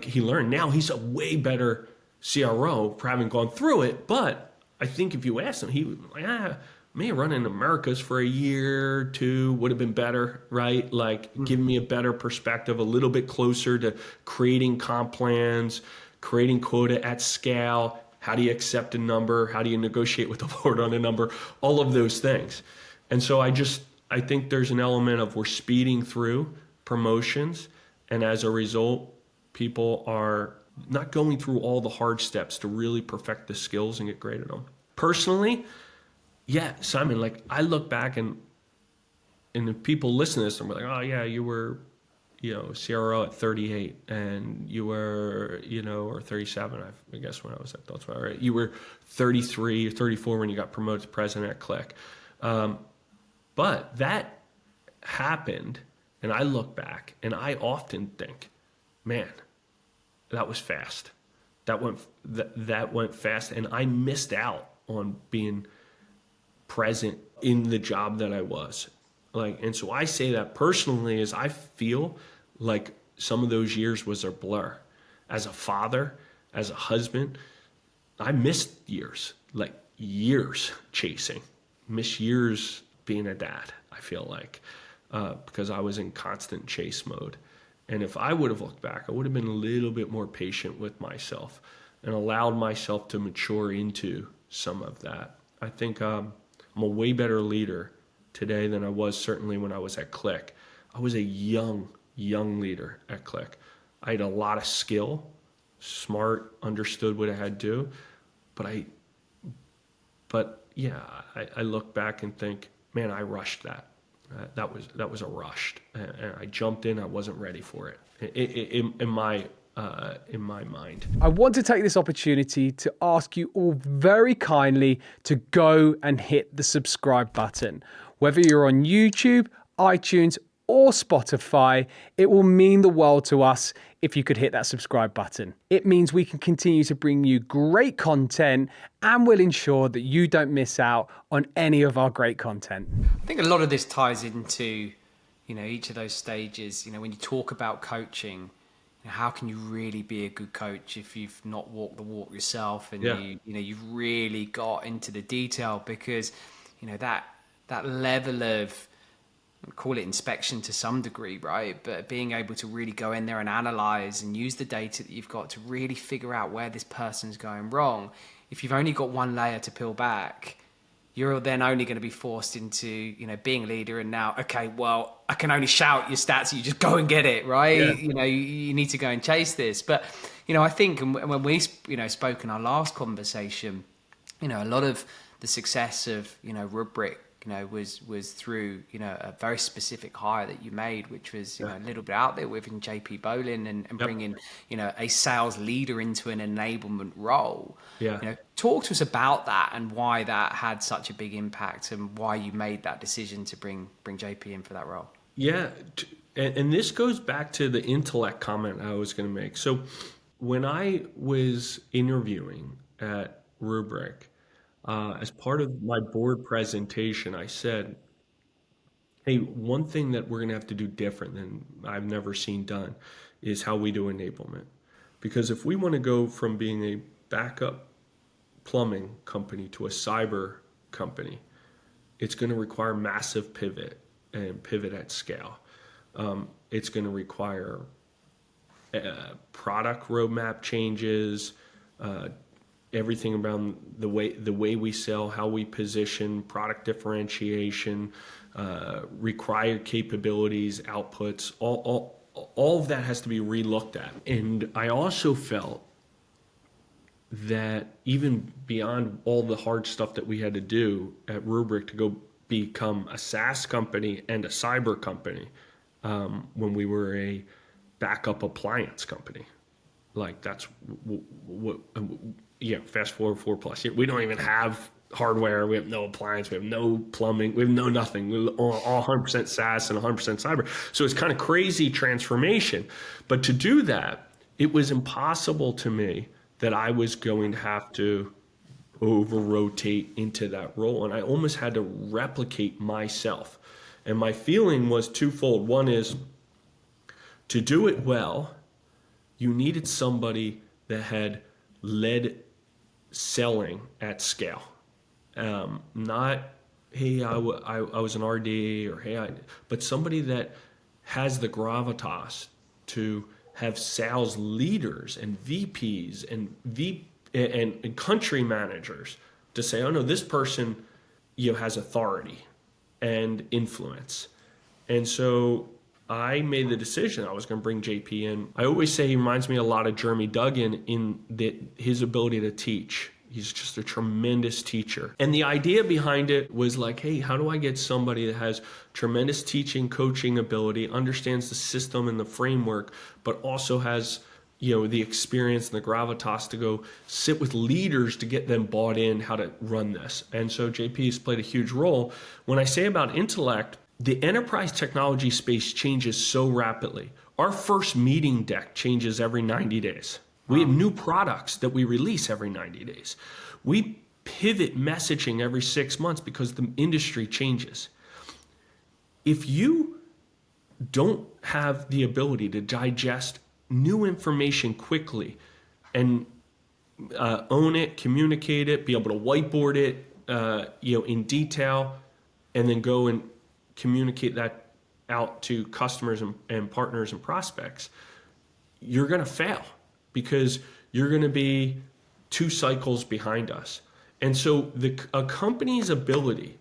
[SPEAKER 2] he learned. Now he's a way better CRO for having gone through it. But I think if you ask him, he would be like, me running Americas for a year or two would have been better, right? Giving me a better perspective, a little bit closer to creating comp plans, creating quota at scale. How do you accept a number? How do you negotiate with the board on a number? All of those things. And so I think there's an element of we're speeding through promotions, and as a result, people are not going through all the hard steps to really perfect the skills and get great at them. Personally, yeah, Simon, I look back and if people listen to this and we're like, oh yeah, you were, CRO at 38 and you were, or 37, I guess when I was at That's about right. You were 33 or 34 when you got promoted to president at Click. But that happened, and I look back and I often think, man, that was fast. That went fast, and I missed out on being present in the job that I was. And so I say that personally is I feel like some of those years was a blur. As a father, as a husband, I missed years chasing, missed years being a dad, I feel like, because I was in constant chase mode. And if I would have looked back, I would have been a little bit more patient with myself and allowed myself to mature into some of that. I think I'm a way better leader today than I was certainly when I was at Click. I was a young leader at Click. I had a lot of skill, smart, understood what I had to do, but I look back and think, man, I rushed that. That was a rush, and I jumped in. I wasn't ready for it. In my mind.
[SPEAKER 1] I want to take this opportunity to ask you all very kindly to go and hit the subscribe button. Whether you're on YouTube, iTunes, or Spotify, it will mean the world to us if you could hit that subscribe button. It means we can continue to bring you great content and will ensure that you don't miss out on any of our great content.
[SPEAKER 4] I think a lot of this ties into, each of those stages. When you talk about coaching, how can you really be a good coach if you've not walked the walk yourself and you've really got into the detail, because that level of, call it inspection to some degree, right? But being able to really go in there and analyze and use the data that you've got to really figure out where this person's going wrong. If you've only got one layer to peel back, you're then only going to be forced into, being a leader. And now, okay, well, I can only shout your stats. You just go and get it, right?
[SPEAKER 2] Yeah.
[SPEAKER 4] You need to go and chase this. But, I think, and when we, spoke in our last conversation, a lot of the success of, Rubrik, was through, a very specific hire that you made, which was, a little bit out there within JP Bolin and bringing, a sales leader into an enablement role.
[SPEAKER 2] Yeah.
[SPEAKER 4] Talk to us about that and why that had such a big impact and why you made that decision to bring JP in for that role.
[SPEAKER 2] Yeah. And this goes back to the Intellect comment I was going to make. So when I was interviewing at Rubrik, as part of my board presentation, I said, hey, one thing that we're going to have to do different than I've never seen done is how we do enablement. Because if we want to go from being a backup plumbing company to a cyber company, it's going to require massive pivot and pivot at scale. It's going to require product roadmap changes, everything around the way we sell, how we position, product differentiation, required capabilities, outputs, all of that has to be relooked at. And I also felt that even beyond all the hard stuff that we had to do at Rubrik to go become a SaaS company and a cyber company, when we were a backup appliance company, like that's what. Fast forward 4+ years. We don't even have hardware. We have no appliance. We have no plumbing. We have no nothing. We're all 100% SaaS and 100% cyber. So it's kind of crazy transformation. But to do that, it was impossible to me that I was going to have to over-rotate into that role. And I almost had to replicate myself. And my feeling was twofold. One is, to do it well, you needed somebody that had led selling at scale. Not, hey, I was an RD, or but somebody that has the gravitas to have sales leaders and VPs and country managers to say, oh no, this person has authority and influence. And so I made the decision I was going to bring JP in. I always say he reminds me a lot of Jeremy Duggan in his ability to teach. He's just a tremendous teacher. And the idea behind it was like, hey, how do I get somebody that has tremendous teaching, coaching ability, understands the system and the framework, but also has the experience and the gravitas to go sit with leaders to get them bought in how to run this. And so JP has played a huge role. When I say about Intellect, the enterprise technology space changes so rapidly. Our first meeting deck changes every 90 days. We have new products that we release every 90 days. We pivot messaging every 6 months because the industry changes. If you don't have the ability to digest new information quickly and own it, communicate it, be able to whiteboard it, in detail, and then go and communicate that out to customers and partners and prospects, you're going to fail because you're going to be 2 cycles behind us. And so a company's ability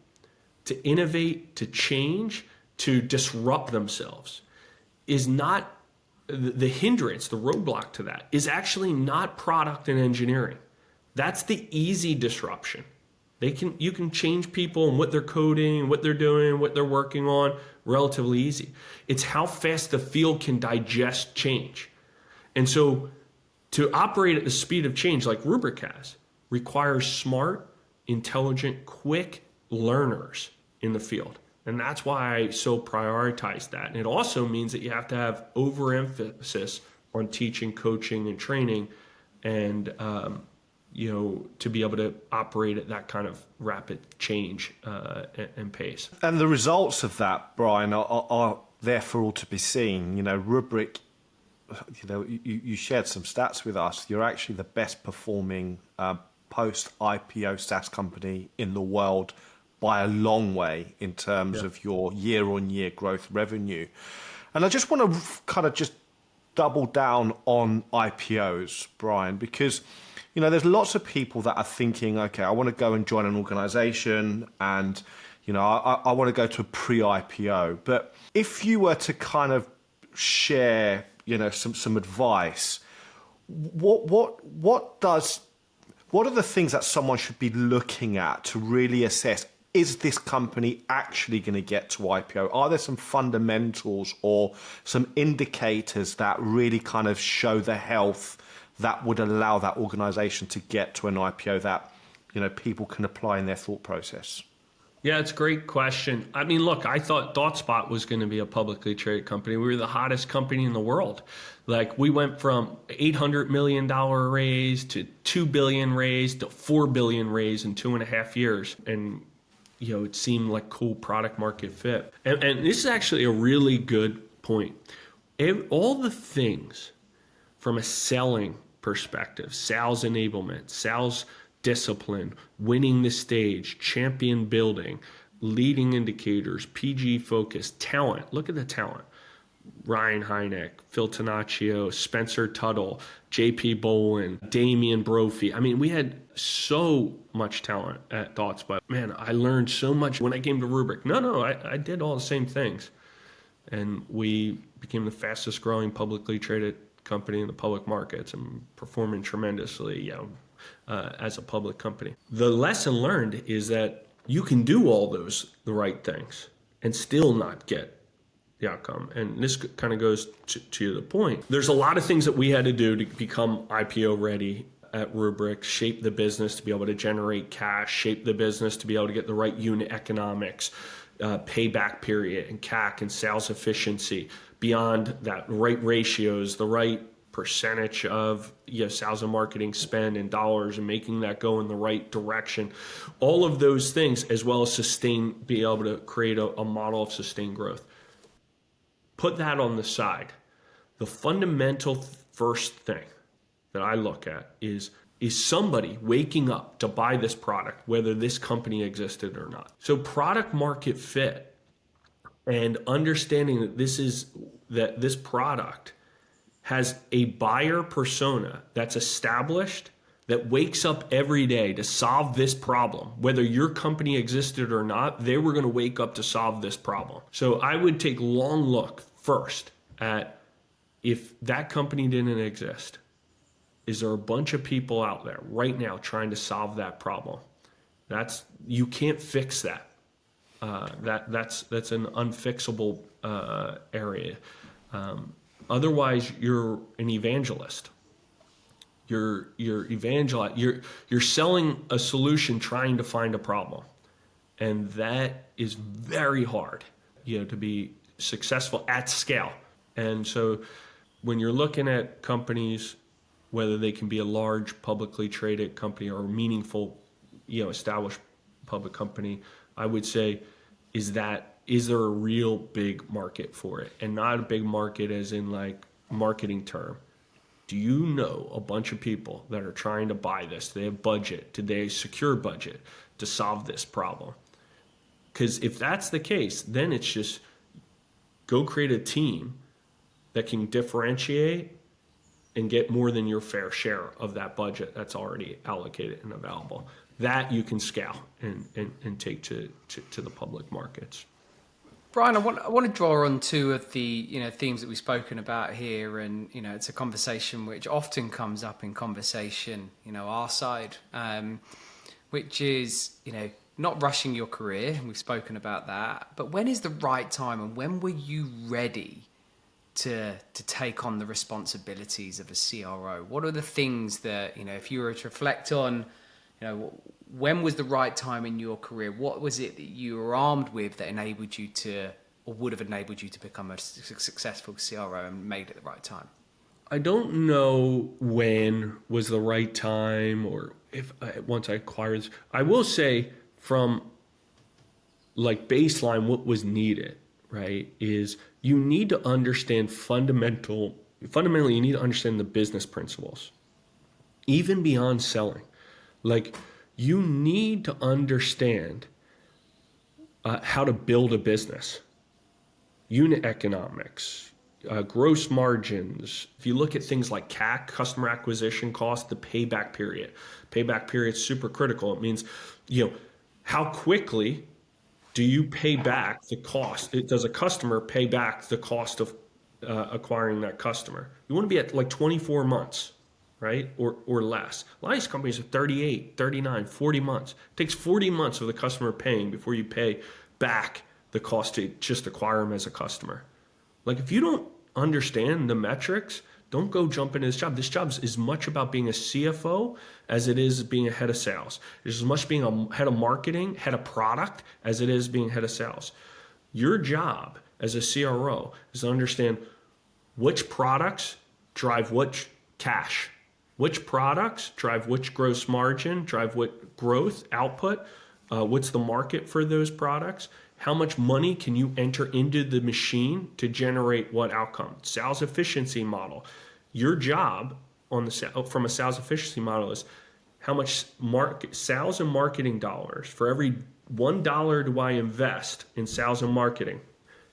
[SPEAKER 2] to innovate, to change, to disrupt themselves is not the hindrance, the roadblock to that is actually not product and engineering. That's the easy disruption. You can change people and what they're coding, what they're doing, what they're working on, relatively easy. It's how fast the field can digest change. And so to operate at the speed of change like Rubrik has requires smart, intelligent, quick learners in the field. And that's why I so prioritize that. And it also means that you have to have overemphasis on teaching, coaching, and training, and to be able to operate at that kind of rapid change and pace.
[SPEAKER 3] And the results of that, Brian, are there for all to be seen. Rubrik, you shared some stats with us. You're actually the best performing post-IPO SaaS company in the world by a long way in terms of your year-on-year growth revenue. And I just want to kind of just double down on IPOs, Brian, because there's lots of people that are thinking, okay, I want to go and join an organization and I want to go to a pre-IPO. But if you were to kind of share some advice, what are the things that someone should be looking at to really assess, is this company actually going to get to IPO? Are there some fundamentals or some indicators that really kind of show the health that would allow that organization to get to an IPO that people can apply in their thought process?
[SPEAKER 2] Yeah, it's a great question. I mean, look, I thought ThoughtSpot was going to be a publicly traded company. We were the hottest company in the world. Like, we went from $800 million raise to $2 billion raise to $4 billion raise in 2.5 years. And, it seemed like cool product market fit. And this is actually a really good point. All the things from a selling perspective, sales enablement, sales discipline, winning the stage, champion building, leading indicators, PG focus, talent. Look at the talent. Ryan Hynek, Phil Tanaccio, Spencer Tuttle, JP Bolin, Damian Brophy. I mean, we had so much talent at ThoughtSpot. Man, I learned so much when I came to Rubrik. No, I did all the same things. And we became the fastest growing publicly traded company in the public markets and performing tremendously, as a public company. The lesson learned is that you can do all the right things and still not get the outcome. And this kind of goes to the point. There's a lot of things that we had to do to become IPO ready at Rubrik, shape the business to be able to generate cash, shape the business to be able to get the right unit economics, payback period and CAC and sales efficiency, beyond that, right ratios, the right percentage of sales and marketing spend in dollars and making that go in the right direction. All of those things, as well as be able to create a model of sustained growth. Put that on the side. The fundamental first thing that I look at is somebody waking up to buy this product, whether this company existed or not. So product market fit and understanding that this product has a buyer persona that's established, that wakes up every day to solve this problem. Whether your company existed or not, they were going to wake up to solve this problem. So I would take long look first at, if that company didn't exist, is there a bunch of people out there right now trying to solve that problem? You can't fix that. That's an unfixable area. Otherwise, you're an evangelist. You're selling a solution, trying to find a problem, and that is very hard, to be successful at scale. And so, when you're looking at companies, whether they can be a large publicly traded company or a meaningful, established public company, I would say, is there a real big market for it? And not a big market as in like marketing term. Do you know a bunch of people that are trying to buy this? Do they have budget? Do they secure budget to solve this problem? Because if that's the case, then it's just go create a team that can differentiate and get more than your fair share of that budget that's already allocated and available. that you can scale and take to the public markets.
[SPEAKER 4] Brian, I want to draw on two of the themes that we've spoken about here, and it's a conversation which often comes up in conversation, our side, which is not rushing your career, and we've spoken about that. But when is the right time, and when were you ready to take on the responsibilities of a CRO? What are the things that if you were to reflect on, when was the right time in your career? What was it that you were armed with that enabled you to, or would have enabled you to become a successful CRO and made it the right time?
[SPEAKER 2] I don't know when was the right time, or if once I acquired this. I will say from like baseline, what was needed, right, is you need to understand fundamentally, you need to understand the business principles, even beyond selling. Like, you need to understand how to build a business, unit economics, gross margins. If you look at things like CAC, customer acquisition cost, the payback period is super critical. It means, how quickly do you pay back the cost? Does a customer pay back the cost of acquiring that customer? You want to be at like 24 months. Right? Or less. A lot of these companies are 38, 39, 40 months. It takes 40 months of the customer paying before you pay back the cost to just acquire them as a customer. Like, if you don't understand the metrics, don't go jump into this job. This job is as much about being a CFO as it is being a head of sales. It's as much being a head of marketing, head of product, as it is being head of sales. Your job as a CRO is to understand which products drive which cash. Which products drive which gross margin, drive what growth, output, what's the market for those products, how much money can you enter into the machine to generate what outcome. Sales efficiency model. Your job from a sales efficiency model is how much sales and marketing dollars, for every $1 do I invest in sales and marketing,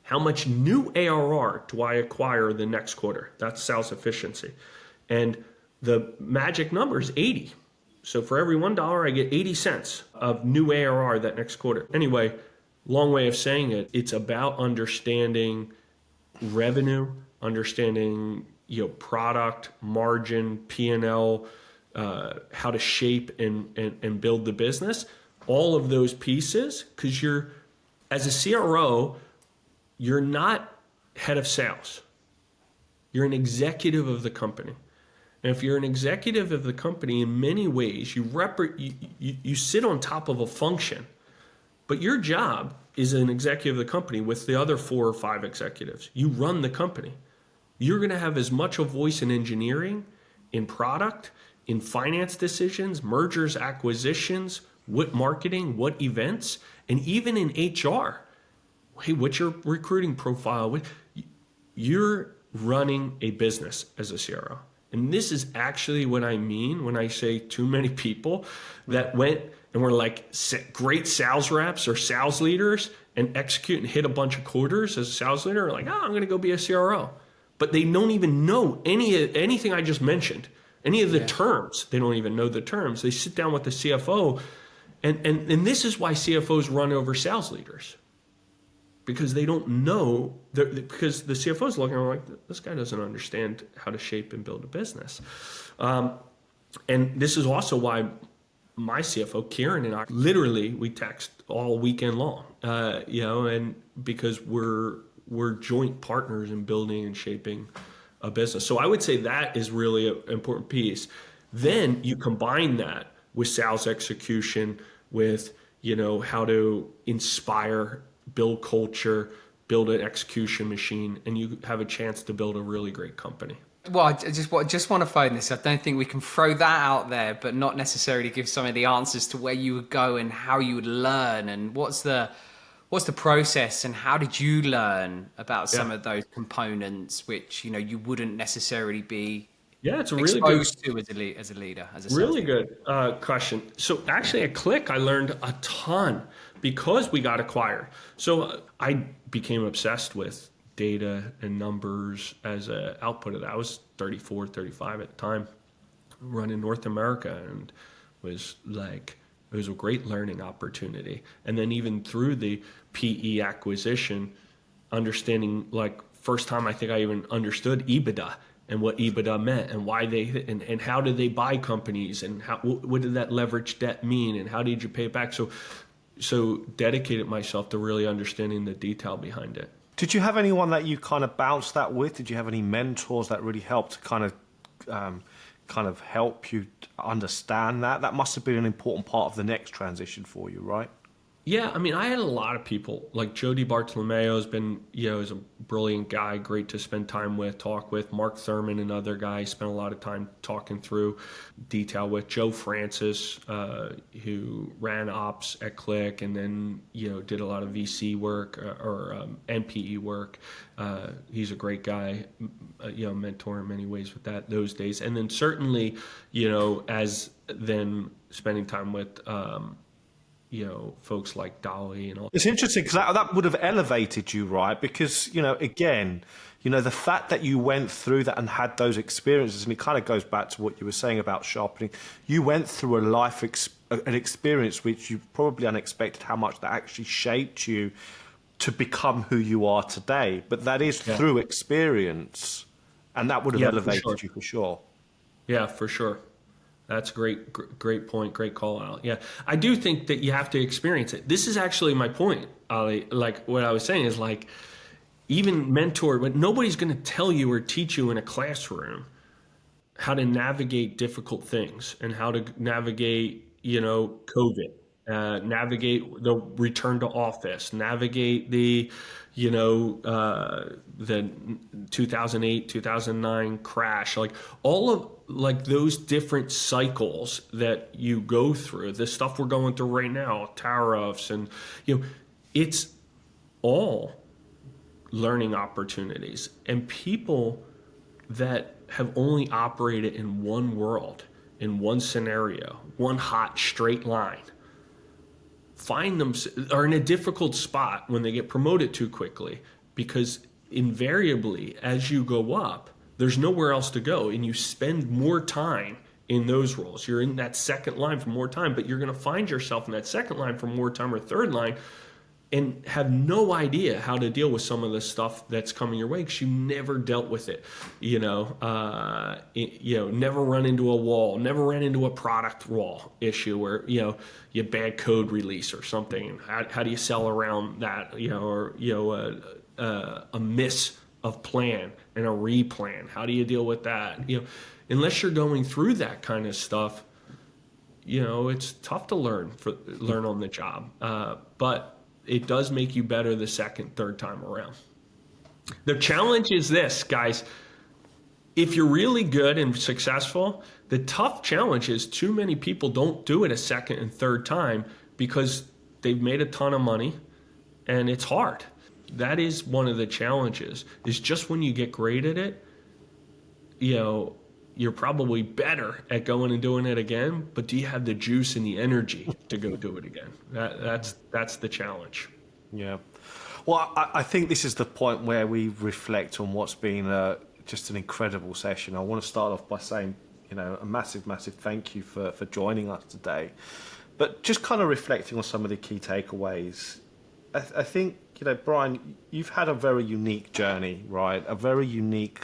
[SPEAKER 2] how much new ARR do I acquire the next quarter? That's sales efficiency. And the magic number is 80. So for every $1, I get 80 cents of new ARR that next quarter. Anyway, long way of saying it, it's about understanding revenue, understanding product, margin, P&L, how to shape and build the business. All of those pieces, because as a CRO, you're not head of sales. You're an executive of the company. And if you're an executive of the company, in many ways, you sit on top of a function, but your job is an executive of the company with the other 4 or 5 executives. You run the company. You're going to have as much a voice in engineering, in product, in finance decisions, mergers, acquisitions, what marketing, what events, and even in HR. Hey, what's your recruiting profile? You're running a business as a CRO. And this is actually what I mean when I say too many people that went and were like great sales reps or sales leaders and execute and hit a bunch of quarters as a sales leader are like, I'm going to go be a CRO. But they don't even know anything I just mentioned, any of the terms. They don't even know the terms. They sit down with the CFO. And this is why CFOs run over sales leaders. Because they don't know, because the CFO is looking like, this guy doesn't understand how to shape and build a business. And this is also why my CFO, Kieran, and I, literally, we text all weekend long, and because we're joint partners in building and shaping a business. So I would say that is really an important piece. Then you combine that with sales execution, with, how to inspire, build culture, build an execution machine, and you have a chance to build a really great company.
[SPEAKER 4] Well, I just want to phone this. I don't think we can throw that out there, but not necessarily give some of the answers to where you would go and how you would learn, and what's the process, and how did you learn about some of those components which you wouldn't necessarily be
[SPEAKER 2] it's a really
[SPEAKER 4] exposed to as a leader, as a
[SPEAKER 2] really good question. So actually at Click, I learned a ton because we got acquired. So I became obsessed with data and numbers as an output of that. I was 34, 35 at the time, running North America, and was like It was a great learning opportunity. And then even through the PE acquisition, understanding, like, first time I think I even understood EBITDA and what EBITDA meant and why they, and how did they buy companies, and how, what did that leverage debt mean, and how did you pay it back? So dedicated myself to really understanding the detail behind it.
[SPEAKER 3] Did you have anyone that you kind of bounced that with? Did you have any mentors that really helped to kind of help you understand that? That must have been an important part of the next transition for you, right?
[SPEAKER 2] Yeah, I mean, I had a lot of people, like Joe DiBartolomeo has been, is a brilliant guy, great to spend time with, talk with. Mark Thurman, another guy, spent a lot of time talking through detail with. Joe Francis, who ran ops at Click and then, did a lot of VC work or NPE work. He's a great guy, mentor in many ways with those days. And then certainly, as then spending time with, folks like Dolly and all.
[SPEAKER 3] It's interesting because that would have elevated you, right? Because, again, the fact that you went through that and had those experiences, and it kind of goes back to what you were saying about sharpening. You went through an experience which you probably unexpected how much that actually shaped you to become who you are today. But that is through experience, and that would have elevated you for sure.
[SPEAKER 2] Yeah, for sure. That's a great point, great call out. Yeah, I do think that you have to experience it. This is actually my point, Ali. Like what I was saying is, like, even mentor, but nobody's going to tell you or teach you in a classroom how to navigate difficult things and how to navigate, COVID, navigate the return to office, navigate the 2008, 2009 crash, like all of those different cycles that you go through, the stuff we're going through right now, tariffs, and it's all learning opportunities. And people that have only operated in one world, in one scenario, one hot straight line, are in a difficult spot when they get promoted too quickly, because invariably as you go up, there's nowhere else to go, and you spend more time in those roles. You're in that second line for more time, but you're going to find yourself in that second line for more time or third line and have no idea how to deal with some of the stuff that's coming your way because you never dealt with it. Never run into a wall, never ran into a product wall issue where, you bad code release or something. How do you sell around that, a miss of plan and a replan? How do you deal with that? Unless you're going through that kind of stuff, it's tough to learn on the job. But it does make you better the second, third time around. The challenge is this, guys. If you're really good and successful, the tough challenge is too many people don't do it a second and third time because they've made a ton of money and it's hard. That is one of the challenges, is just when you get great at it, you're probably better at going and doing it again, but do you have the juice and the energy to go do it again? That's the challenge. Yeah.
[SPEAKER 3] Well, I think this is the point where we reflect on what's been just an incredible session. I want to start off by saying, a massive, massive thank you for joining us today. But just kind of reflecting on some of the key takeaways, I think, Brian, you've had a very unique journey, right? A very unique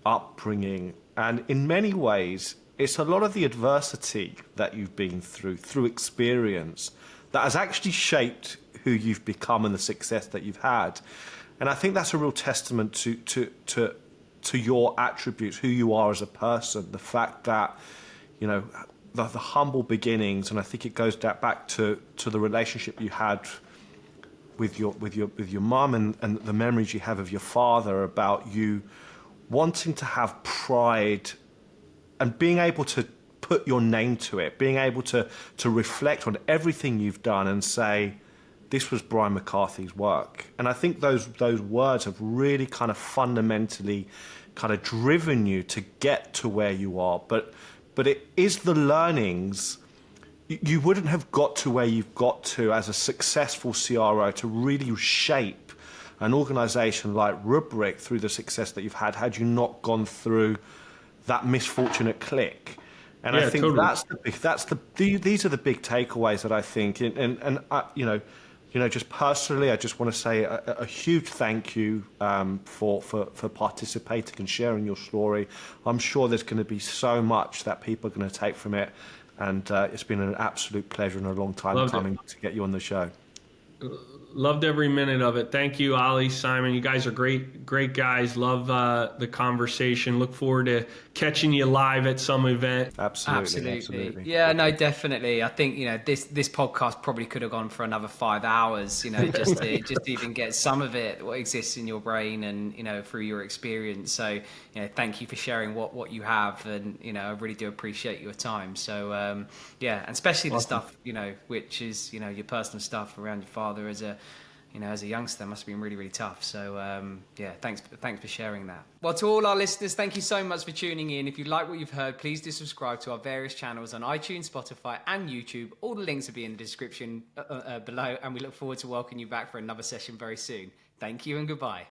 [SPEAKER 3] upbringing. And in many ways, it's a lot of the adversity that you've been through experience, that has actually shaped who you've become and the success that you've had. And I think that's a real testament to your attributes, who you are as a person, the fact that, the humble beginnings. And I think it goes back to the relationship you had with your mum and the memories you have of your father, about you wanting to have pride and being able to put your name to it, being able to reflect on everything you've done and say, this was Brian McCarthy's work. And I think those words have really kind of fundamentally kind of driven you to get to where you are. But it is the learnings. You wouldn't have got to where you've got to as a successful CRO to really shape an organization like Rubrik through the success that you've had you not gone through that misfortunate Click. And
[SPEAKER 2] Yeah,
[SPEAKER 3] I think
[SPEAKER 2] totally.
[SPEAKER 3] these are the big takeaways that I think, and just personally, I just want to say a huge thank you for participating and sharing your story. I'm sure there's going to be so much that people are going to take from it, and it's been an absolute pleasure and a long time
[SPEAKER 2] Loved
[SPEAKER 3] coming
[SPEAKER 2] it.
[SPEAKER 3] to get you on the show.
[SPEAKER 2] Loved every minute of it. Thank you, Ali, Simon. You guys are great guys. Love the conversation. Look forward to catching you live at some event.
[SPEAKER 3] Absolutely.
[SPEAKER 4] Yeah, no, definitely. I think, this podcast probably could have gone for another 5 hours, just to even get some of it, what exists in your brain and, through your experience. So, thank you for sharing what you have. And, I really do appreciate your time. So, and especially the stuff, which is, your personal stuff around your father as a youngster must have been really, really tough. So, thanks for sharing that. Well, to all our listeners, thank you so much for tuning in. If you like what you've heard, please do subscribe to our various channels on iTunes, Spotify, and YouTube. All the links will be in the description below, and we look forward to welcoming you back for another session very soon. Thank you and goodbye.